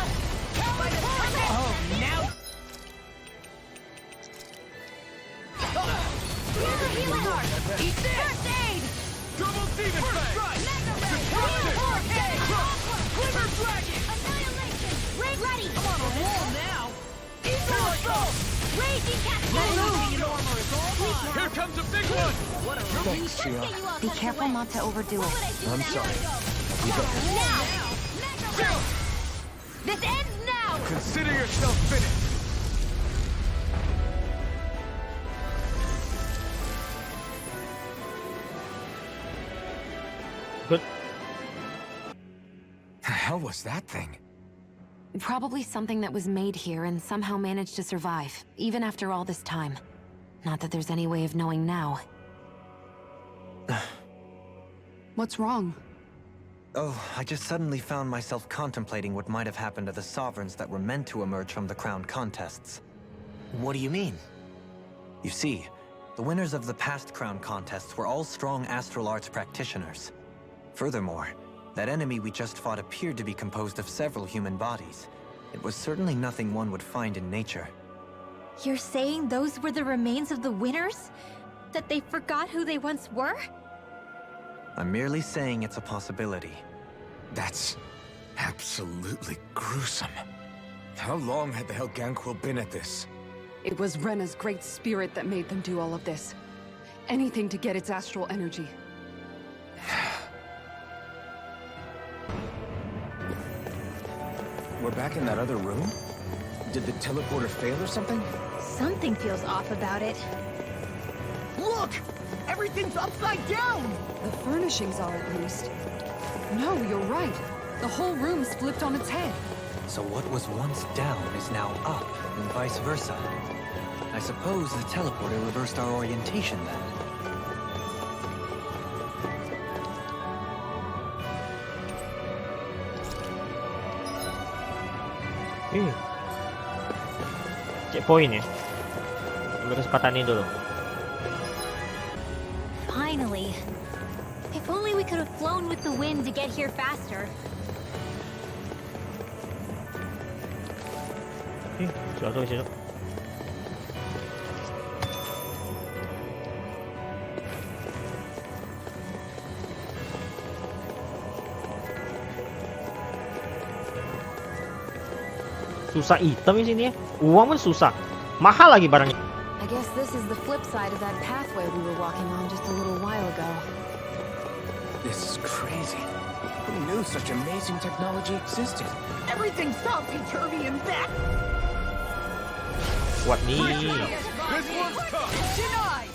Here comes a big one! Be careful not to overdo it. I'm sorry. This ends now! Consider yourself finished! Good. The hell was that thing? Probably something that was made here and somehow managed to survive, even after all this time. Not that there's any way of knowing now. What's wrong? Oh, I just suddenly found myself contemplating what might have happened to the sovereigns that were meant to emerge from the crown contests. What do you mean? You see, the winners of the past crown contests were all strong astral arts practitioners. Furthermore, that enemy we just fought appeared to be composed of several human bodies. It was certainly nothing one would find in nature. You're saying those were the remains of the winners? That they forgot who they once were? I'm merely saying it's a possibility. That's absolutely gruesome. How long had the Helganquil been at this? It was Rena's great spirit that made them do all of this. Anything to get its astral energy. We're back in that other room? Did the teleporter fail or something? Something feels off about it. Look! Everything's upside down! The furnishings are, at least. No, you're right. The whole room's flipped on its head. So what was once down is now up, and vice versa. I suppose the teleporter reversed our orientation then. Checkpoint ya. Ambil kesempatan ini dulu. Finally. If only we could have flown with the wind to get here faster. Suatu ke situ. Susah item di sini ya. Uang pun susah. Mahal lagi barangnya. I guess this is the flip side of that pathway we were walking on just a little while ago. This is crazy. Who knew such amazing technology existed? Everything's topsy-turvy and back! Kuat nih. This one's tough! Denied!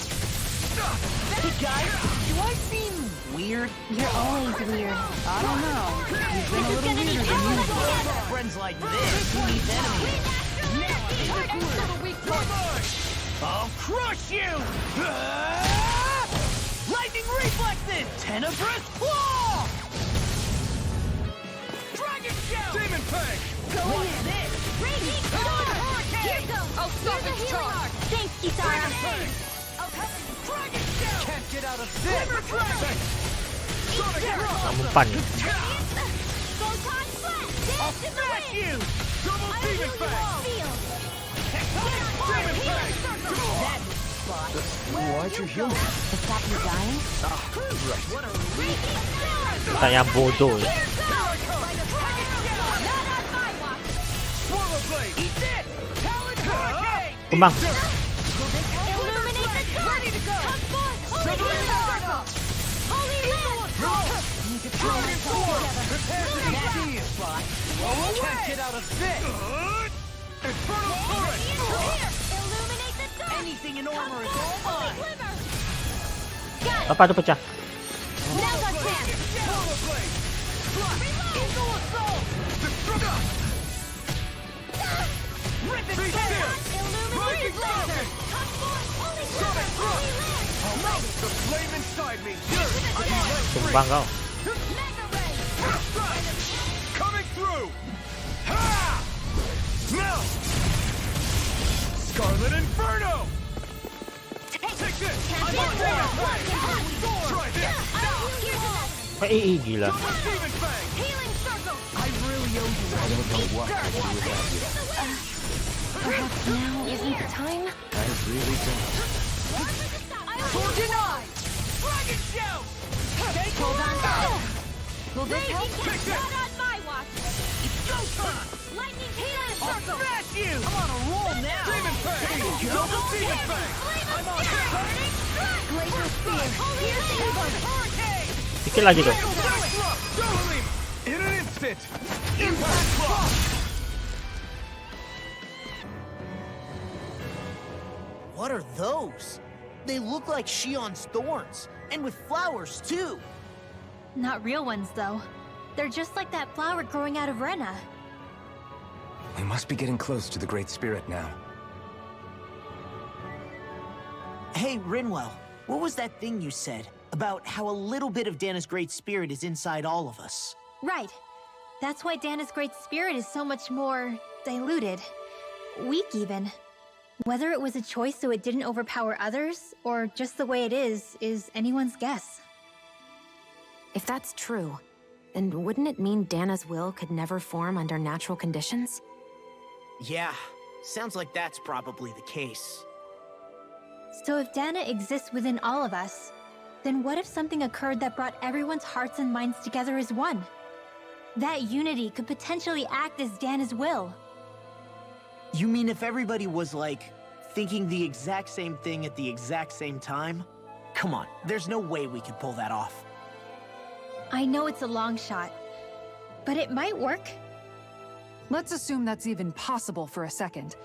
Hey guys, do I seem weird? You're always weird. I don't know. You've been a little weirder than usual. Friends like this, who needs enemies? I'll crush you! Lightning reflexes! Tenebrous claw! Dragon shell! Demon Fang! Go with this! Raging storm! Here goes! I'll stop its charge! Thanks, Kisara! Dragon shell! Can't get out of this! Sonic Rock! Umpan nih. I'll smash you! Double Demon Fang! Demon Fang! Why'd you heal me? To stop you dying? Kita yang bodoh ya. Swallow Blade! Eat this! Talon Hurricane! Kembang. Illuminate the dark! Ready to go! Come forth! Holy Circle! Holy Land! Need to throw this together! Prepare to be That's the spot! Can't get out of this! Infernal Torrent! Illuminate the dark! Anything in armor is all mine! Apa tuh pecah? Now's our chance! Swallow Blade! Eagle Assault! Be still! Rising Falcon! Sonic Thrust! The flame inside me yearns to be let free! Tumbang kau. Coming through! Ha! Now! Scarlet Inferno! Take this! I'm on board! Try this! Gila. Demon Fang! I really owe you one. I don't know what to do without you. Perhaps now isn't the time? I really don't. Sword denied! Dragon Shout! Hold on. Will this help? Take this! Go time! I'll smash you! I'm on a roll now! Demon Fang! Double Demon Fang! I'm on fire! Glacier Spear. Hurricane! Dikit lagi tuh. Double in an instant! Impact Block! What are those? They look like Shion's thorns, and with flowers too. Not real ones, though. They're just like that flower growing out of Rena. We must be getting close to the Great Spirit now. Hey, Rinwell, what was that thing you said about how a little bit of Dana's Great Spirit is inside all of us? Right. That's why Dana's Great Spirit is so much more diluted. Weak, even. Whether it was a choice so it didn't overpower others, or just the way it is anyone's guess. If that's true, then wouldn't it mean Dana's will could never form under natural conditions? Yeah, sounds like that's probably the case. So if Dana exists within all of us, then what if something occurred that brought everyone's hearts and minds together as one? That unity could potentially act as Dana's will. You mean if everybody was, like, thinking the exact same thing at the exact same time? Come on, there's no way we could pull that off. I know it's a long shot, but it might work. Let's assume that's even possible for a second.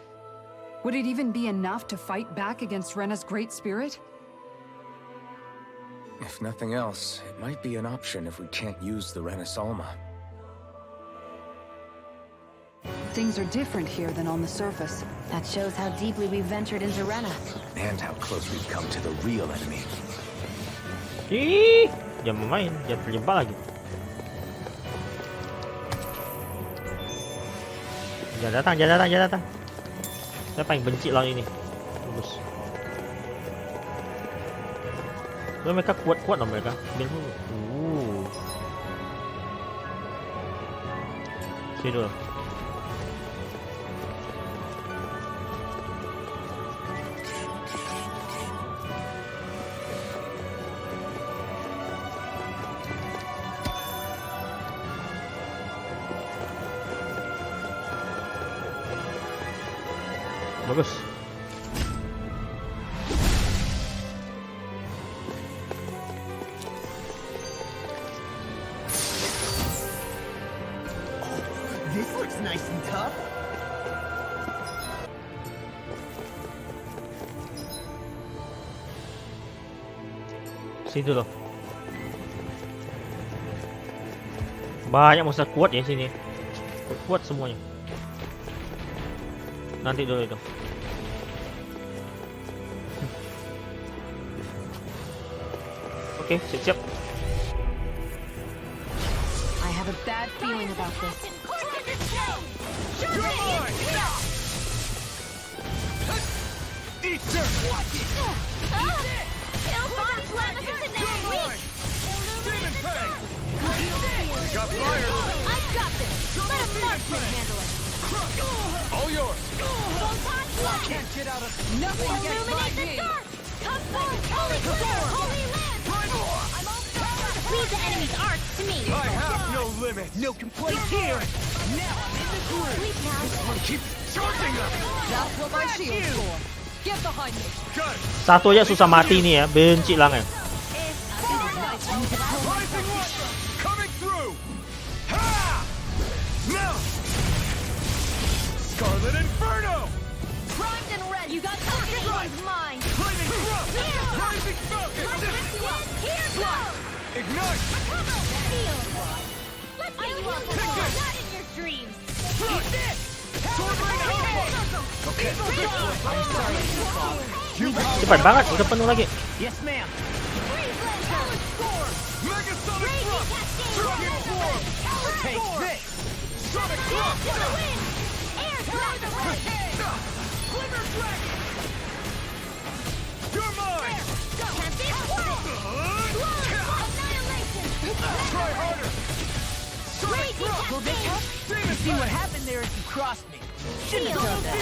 Would it even be enough to fight back against Rena's Great Spirit? If nothing else, it might be an option if we can't use the Renasalma. Things are different here than on the surface. That shows how deeply we've ventured into Rena. And how close we've come to the real enemy. Ih, jangan main, jangan terjebak lagi. Jangan datang. Saya paling benci lawan ini. Bagus. Mereka kuat loh mereka. Sini dulu. Bagus. This looks nice and tough. Situ loh. Banyak monster kuat ya sini. Kuat semuanya. Nanti dulu itu. Oke, siap-siap. I have a bad feeling about this. You're mine! Eat this! Demon Fang! Got fire! I've got this! Let a marksman handle it! All yours! Can't get out of Nothing gets by me! Come forth, holy core, holy land! I'm all for leave the enemy's arts to me! I have no limit! no complaints here! Now I'm in the groove! Sleep now! One keeps charging them! That's what my shield's for. Get behind me! Got it! Satu aja susah mati nih ya, benci lah ya. Rising Lightning! Coming through! Ha! Now! Scarlet Inferno! Primed and ready! You got something mine! Flaming Thrust! Rising Falcon! Here goes! Ignite! Let's get you up! Not in your dreams! Sword Rain Alpha! Cepat banget, udah penuh lagi. Yes, ma'am. Take this. You're mine! Try harder! Will this help? You see what happened there as you crossed me. Shouldn't have done that.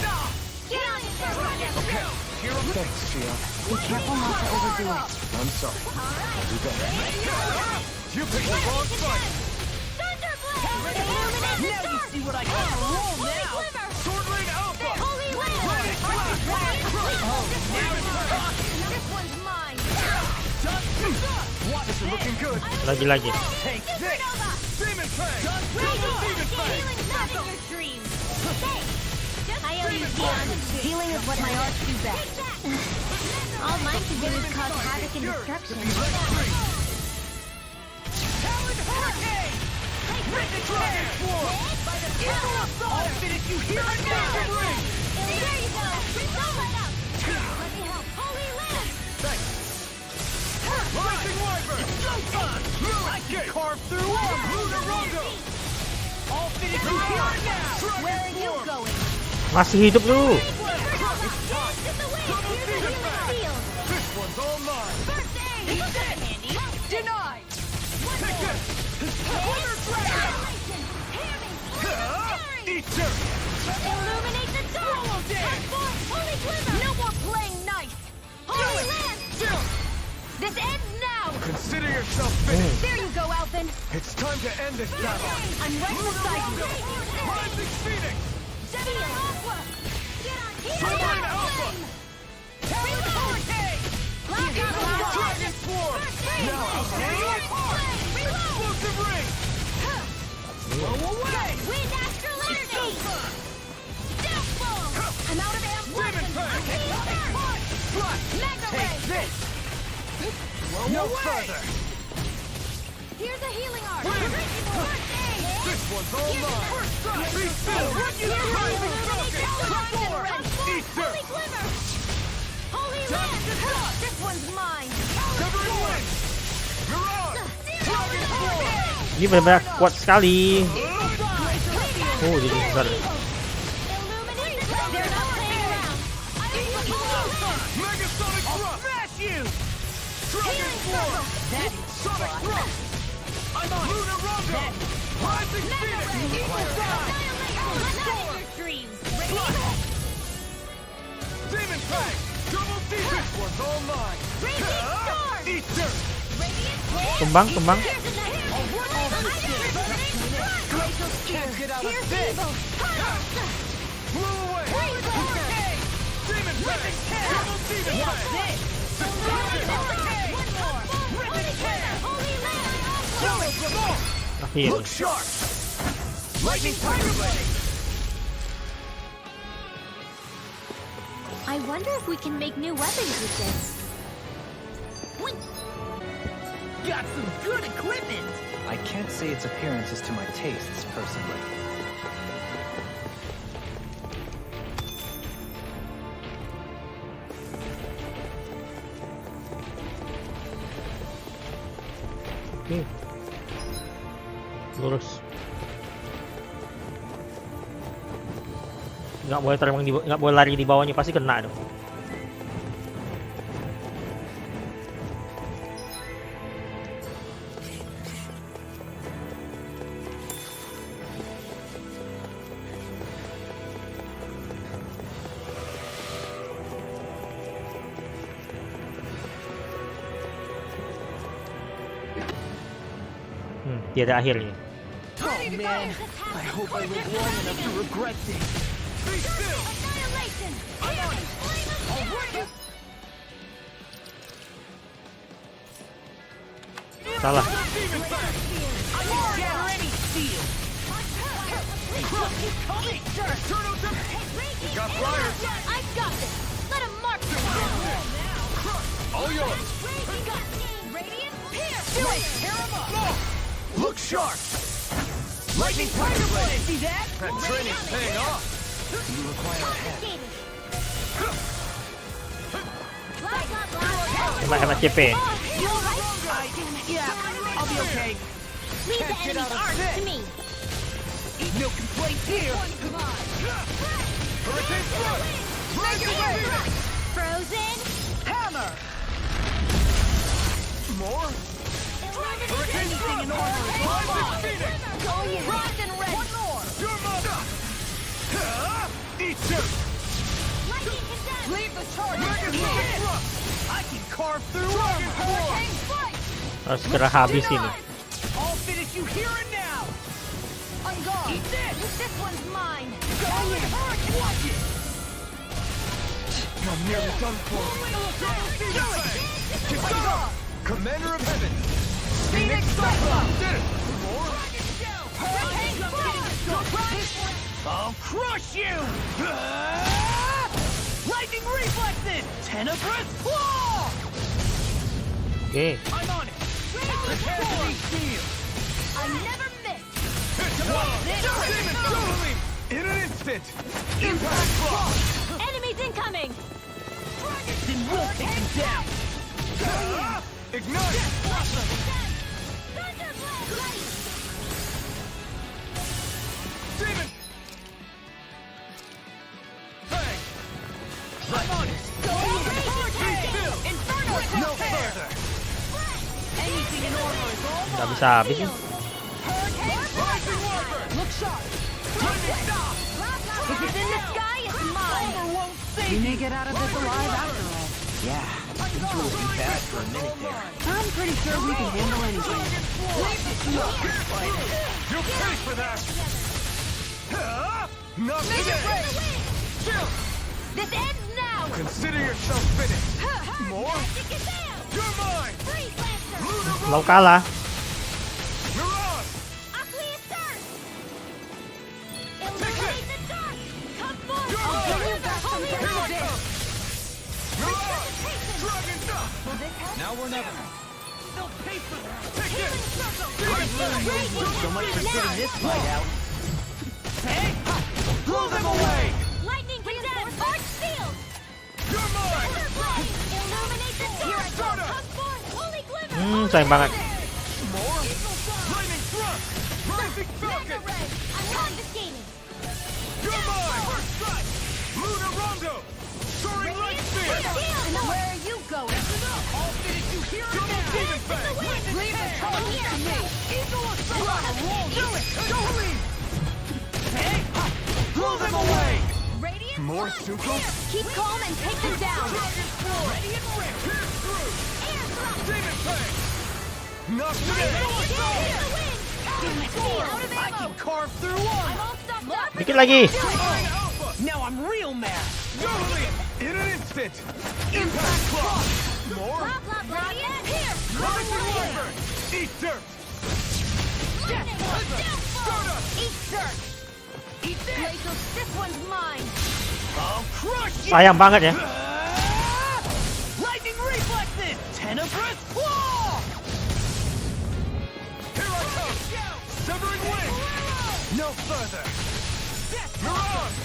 Okay, here I'm Thanks, Gian. Be careful not to overdo it. I'm sorry. I'll do better. You picked the wrong fight! Now you see what I can roll now. Sword Lane Alpha! This is looking good! Lagi. Take this! Demon Fang! Double Demon Fang! I owe you, Gian. Healing is what my arts do best. All mine can do is cause havoc and destruction. Talon Hurricane! With the Dragon Sword! I'll finish you here and now! There you go. Don't let up. Let me help. Holy Land. Thanks! Rising Wyvern! It's showtime! I can carve through all Lunar Rondo! I'll finish you here and now! Where are you going? Masih hidup lu. This one's all mine! Denied. Take this! Lunar Dragon! Eat dirt! Illuminate the dark. Transform. Holy Glimmer. No more playing nice. Holy Land. This ends now. Consider yourself finished! There you go, Alphen. It's time to end this battle! I'm right beside you. Rising Phoenix! Seven Aqua. Get on here. Sword Alpha! Talon Hurricane. Dragon Sword! Now explosive ring! Blow away! Wind Astral Energy. Downfall. I'm out of amp Demon weapons. Fang! Mega Take Ray. this! No further! Here's a healing art. This one's all mine! Be still! Rising Falcon! Eat dirt! Holy Land. This one's mine. Severing Wing! Mirage! Dragon Sword! Ini benar-benar kuat sekali. Oh, jadi besar. They're not playing around. Megasonic Thrust! Smash you! Dragon Sword! Sonic Thrust! I'm on! Lunar Rondo! Rising Phoenix! Demon Fang! Double Demon! This one's all mine! Eat dirt! Tumbang. Can't get out of this! Blew away! Demon Fang! Double Demon Fang! Akhir. Look sharp! Lightning Tiger Blade! I wonder if we can make new weapons with this. Got some good equipment. I can't say its appearance is to my tastes, personally. Oke. Lurus. Nggak boleh terbang nggak boleh lari di bawahnya, pasti kena dong. Tiada akhirnya. Oh man, I hope I live long enough to regret this. Be still! Salah. Demon Fang! I can shatter any steel. Turtle to... Got flyers! I've got this. Let him mark the All yours! Radiant Do it! Tear him up! Look sharp! Lightning Tiger Blade! See that? That training's paying off! You require a head. Hemat CP. Yeah, I'll be okay. Leave the Can't get enemy's out of arms this. to me. No complaints here. Hurricane thrust. Make it wait! Frozen. Hammer! More. Hurricane Anything in order is Rising Phoenix. going in hot and ready! One more! Your mother. Eat dirt. Lightning condemned. Leave the charge! Megasonic thrust. I can carve through Dragon Force. Hurricane strike! Harus segera habis ini. I'll finish you here and now. I'm gone! Eat this. This one's mine. Going in. Watch it. I'm nearly done for. Do it. Jika, Commander of Heaven. Phoenix Cyclops. Did it. More. Hurricane strike! I'll crush you. Lightning reflexes. Tenebrous claw. Oke. I'm on it. Prepare to be sealed. I never miss. Totally. In an instant. Impact block. Enemies incoming. Then we'll take him down. Ignite. Demon. Bang. I'm on it. Be still. Inferno! No further. Anything in order is all Nggak bisa habis nih. Rising Wyvern. Look sharp! Lightning stop. If it's in the sky, it's mine. You may get out of this alive after all. Yeah, things were looking bad for a minute there. I'm pretty sure we can handle anything. You'll pay for that. Not today. Chill. This ends now. Consider yourself finished. More. You're mine. Lunar Lau kalah. Mirage. Aqueous Surge. Take it. Illuminate the dark. Come forth. You're I'll mine. give you the holy Here I light. come. Mirage. Dragon Duck. Now we're never. They'll pay for that. Take it. So much for sitting this fight out. Hey. Blow them away. Lightning condemned. Arch sealed. You're mine. Illuminate the dark. Stardust. Come forth. Holy glimmer. Sayang banget. More. Lightning thrust. Rising Falcon. I'm confiscating. You're mine. First strike. Lunar Rondo. Soaring light spear. Where are you going? I'll finish you here and now. Demon Fang. Leave the charge to me! Eagle Assault. Do it. Totally. Hey. Blow them away. Radiant More Flood. Suka? Keep calm and take them down. Dragon Force. Ready and ready. Pierce through. Air thrust. Demon Fang. Not today. I can carve through one. Dikit lagi. Now I'm real mad. Totally. In an instant. Impact clock. More. Rising Wyvern. Eat dirt. Stardust. Eat dirt. Eat this. Glacial, this one's mine. I'll crush you. Sayang banget ya. Lightning reflexes. Tenebrous claw. Here I come. Severing wing. No further. Mirage.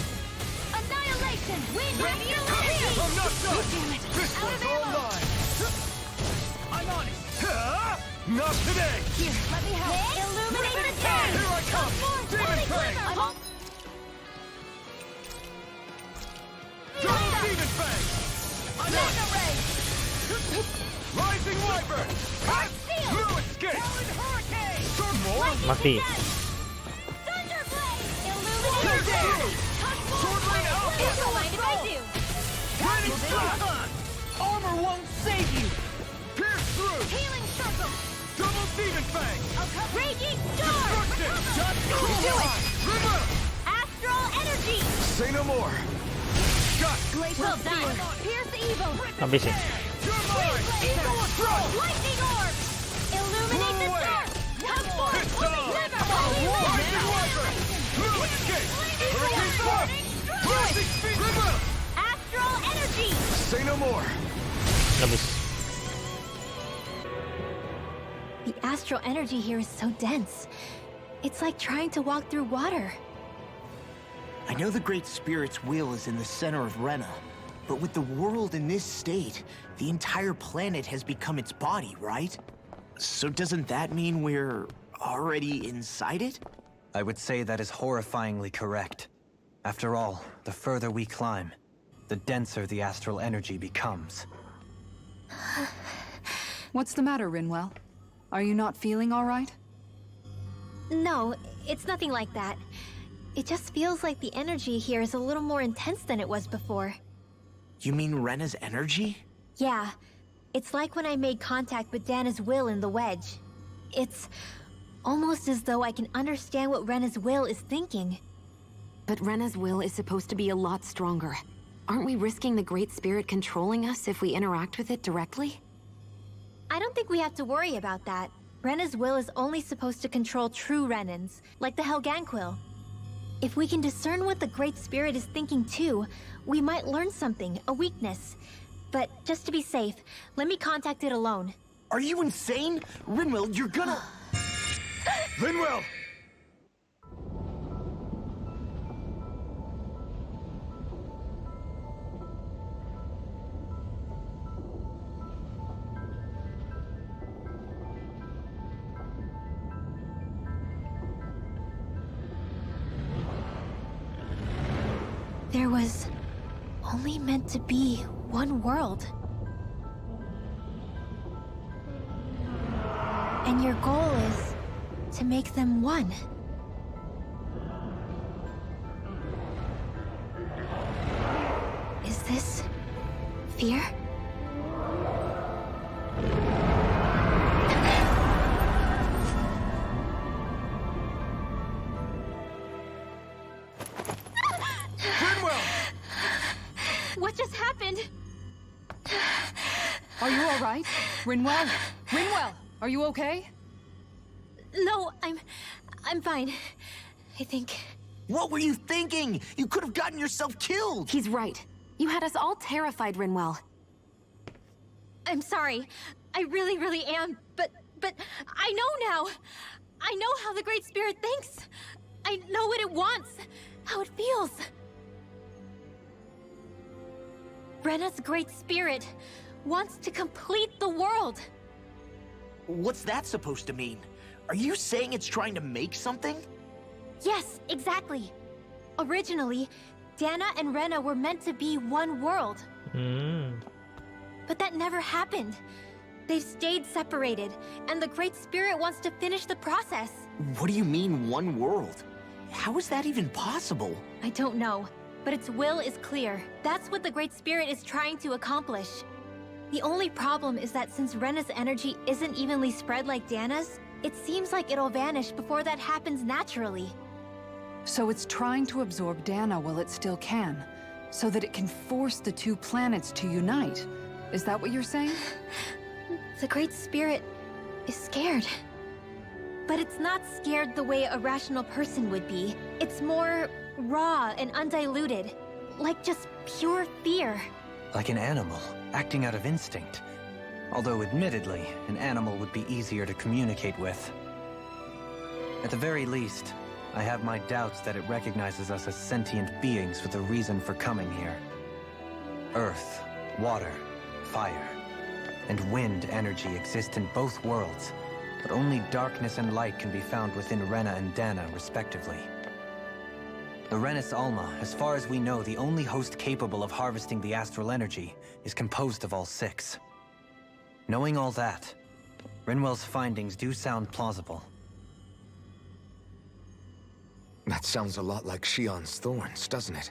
Annihilation. Wind I'm not done. This one's all mine. I'm on it. Not today. Here, let me help. Illuminate the dark. Here I come. Demon Fang. Dark Demon Fang. I'm on it. Rising Wyvern. No escape. Hurricane. More. Mati. Thunderblade. Illuminate. Sword Rain Alpha. Don't mind if I do. Lightning strike. Armor won't save you. Pierce through. Healing circle. Double Demon Fang. Raging storm. Destruction. Do it. River. Astral energy. Say no more. Got. Well done. Pierce evil. Habis sih. You're mine. Eagle Assault. Lightning orb. Illuminate the Blow away. dark. Come forth. It's Holy on. glimmer. Rising Wyvern. No escape. Hurricane thrust. Rising Speed. River. Astral energy. Say no more. Habis. The astral energy here is so dense. It's like trying to walk through water. I know the Great Spirit's will is in the center of Rena, But with the world in this state, the entire planet has become its body, right? So doesn't that mean we're already inside it? I would say that is horrifyingly correct. After all, the further we climb, the denser the astral energy becomes. What's the matter, Rinwell? Are you not feeling all right? No, it's nothing like that. It just feels like the energy here is a little more intense than it was before. You mean Rena's energy? Yeah. It's like when I made contact with Dana's will in the wedge. It's almost as though I can understand what Rena's will is thinking. But Rena's will is supposed to be a lot stronger. Aren't we risking the Great Spirit controlling us if we interact with it directly? I don't think we have to worry about that. Rena's will is only supposed to control true Renans, like the Helganquil. If we can discern what the Great Spirit is thinking too, we might learn something, a weakness. But just to be safe, let me contact it alone. Are you insane? Rinwell, you're gonna... Rinwell! There was only meant to be one world. And your goal is to make them one. Is this fear? What just happened? Are you all right? Rinwell? Rinwell, are you okay? No, I'm fine. I think. What were you thinking? You could have gotten yourself killed! He's right. You had us all terrified, Rinwell. I'm sorry. I really am. But I know now. I know how the Great Spirit thinks. I know what it wants, how it feels. Rena's Great Spirit wants to complete the world. What's that supposed to mean? Are you saying it's trying to make something? Yes, exactly. Originally, Dana and Rena were meant to be one world. But that never happened. They've stayed separated, and the Great Spirit wants to finish the process. What do you mean, one world? How is that even possible? I don't know, but its will is clear. That's what the Great Spirit is trying to accomplish. The only problem is that since Rena's energy isn't evenly spread like Dana's, it seems like it'll vanish before that happens naturally. So it's trying to absorb Dana while it still can, so that it can force the two planets to unite. Is that what you're saying? The Great Spirit is scared. But it's not scared the way a rational person would be. It's more raw and undiluted, like just pure fear. Like an animal, acting out of instinct. Although admittedly, an animal would be easier to communicate with. At the very least, I have my doubts that it recognizes us as sentient beings with a reason for coming here. Earth, water, fire, and wind energy exist in both worlds, but only darkness and light can be found within Rena and Dana, respectively. The Renis Alma, as far as we know, the only host capable of harvesting the astral energy, is composed of all six. Knowing all that, Rinwell's findings do sound plausible. That sounds a lot like Shion's thorns, doesn't it?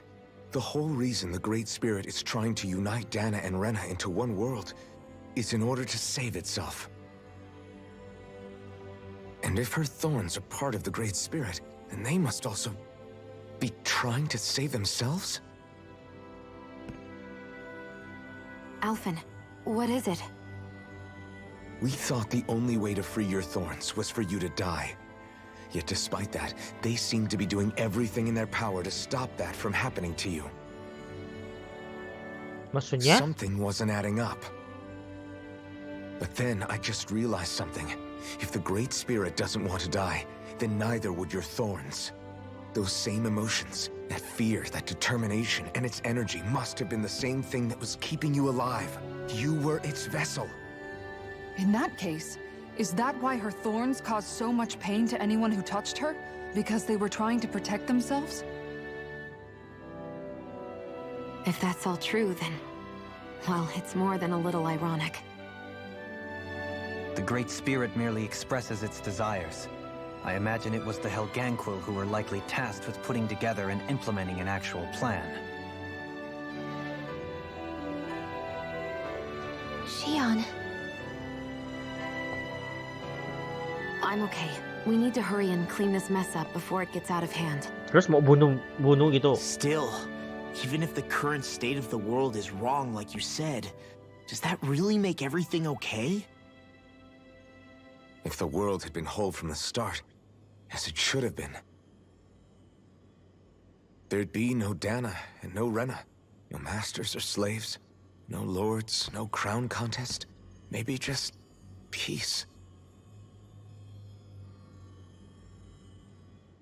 The whole reason the Great Spirit is trying to unite Dana and Rena into one world is in order to save itself. And if her thorns are part of the Great Spirit, then they must also be trying to save themselves? Alphen, what is it? We thought the only way to free your thorns was for you to die. Yet despite that, they seem to be doing everything in their power to stop that from happening to you. Maksudnya? Something wasn't adding up. But then I just realized something. If the Great Spirit doesn't want to die, then neither would your thorns. Those same emotions, That fear, that determination, and its energy must have been the same thing that was keeping you alive. You were its vessel. In that case, is that why her thorns caused so much pain to anyone who touched her? Because they were trying to protect themselves? If that's all true, then... well, it's more than a little ironic. The Great Spirit merely expresses its desires. I imagine it was the Helganquil who were likely tasked with putting together and implementing an actual plan. Xion. I'm okay. We need to hurry and clean this mess up before it gets out of hand. Terus mau bunuh gitu. Still, even if the current state of the world is wrong like you said, does that really make everything okay? If the world had been whole from the start, as it should have been, there'd be no Dana and no Rena, no masters or slaves, no lords, no crown contest, maybe just peace.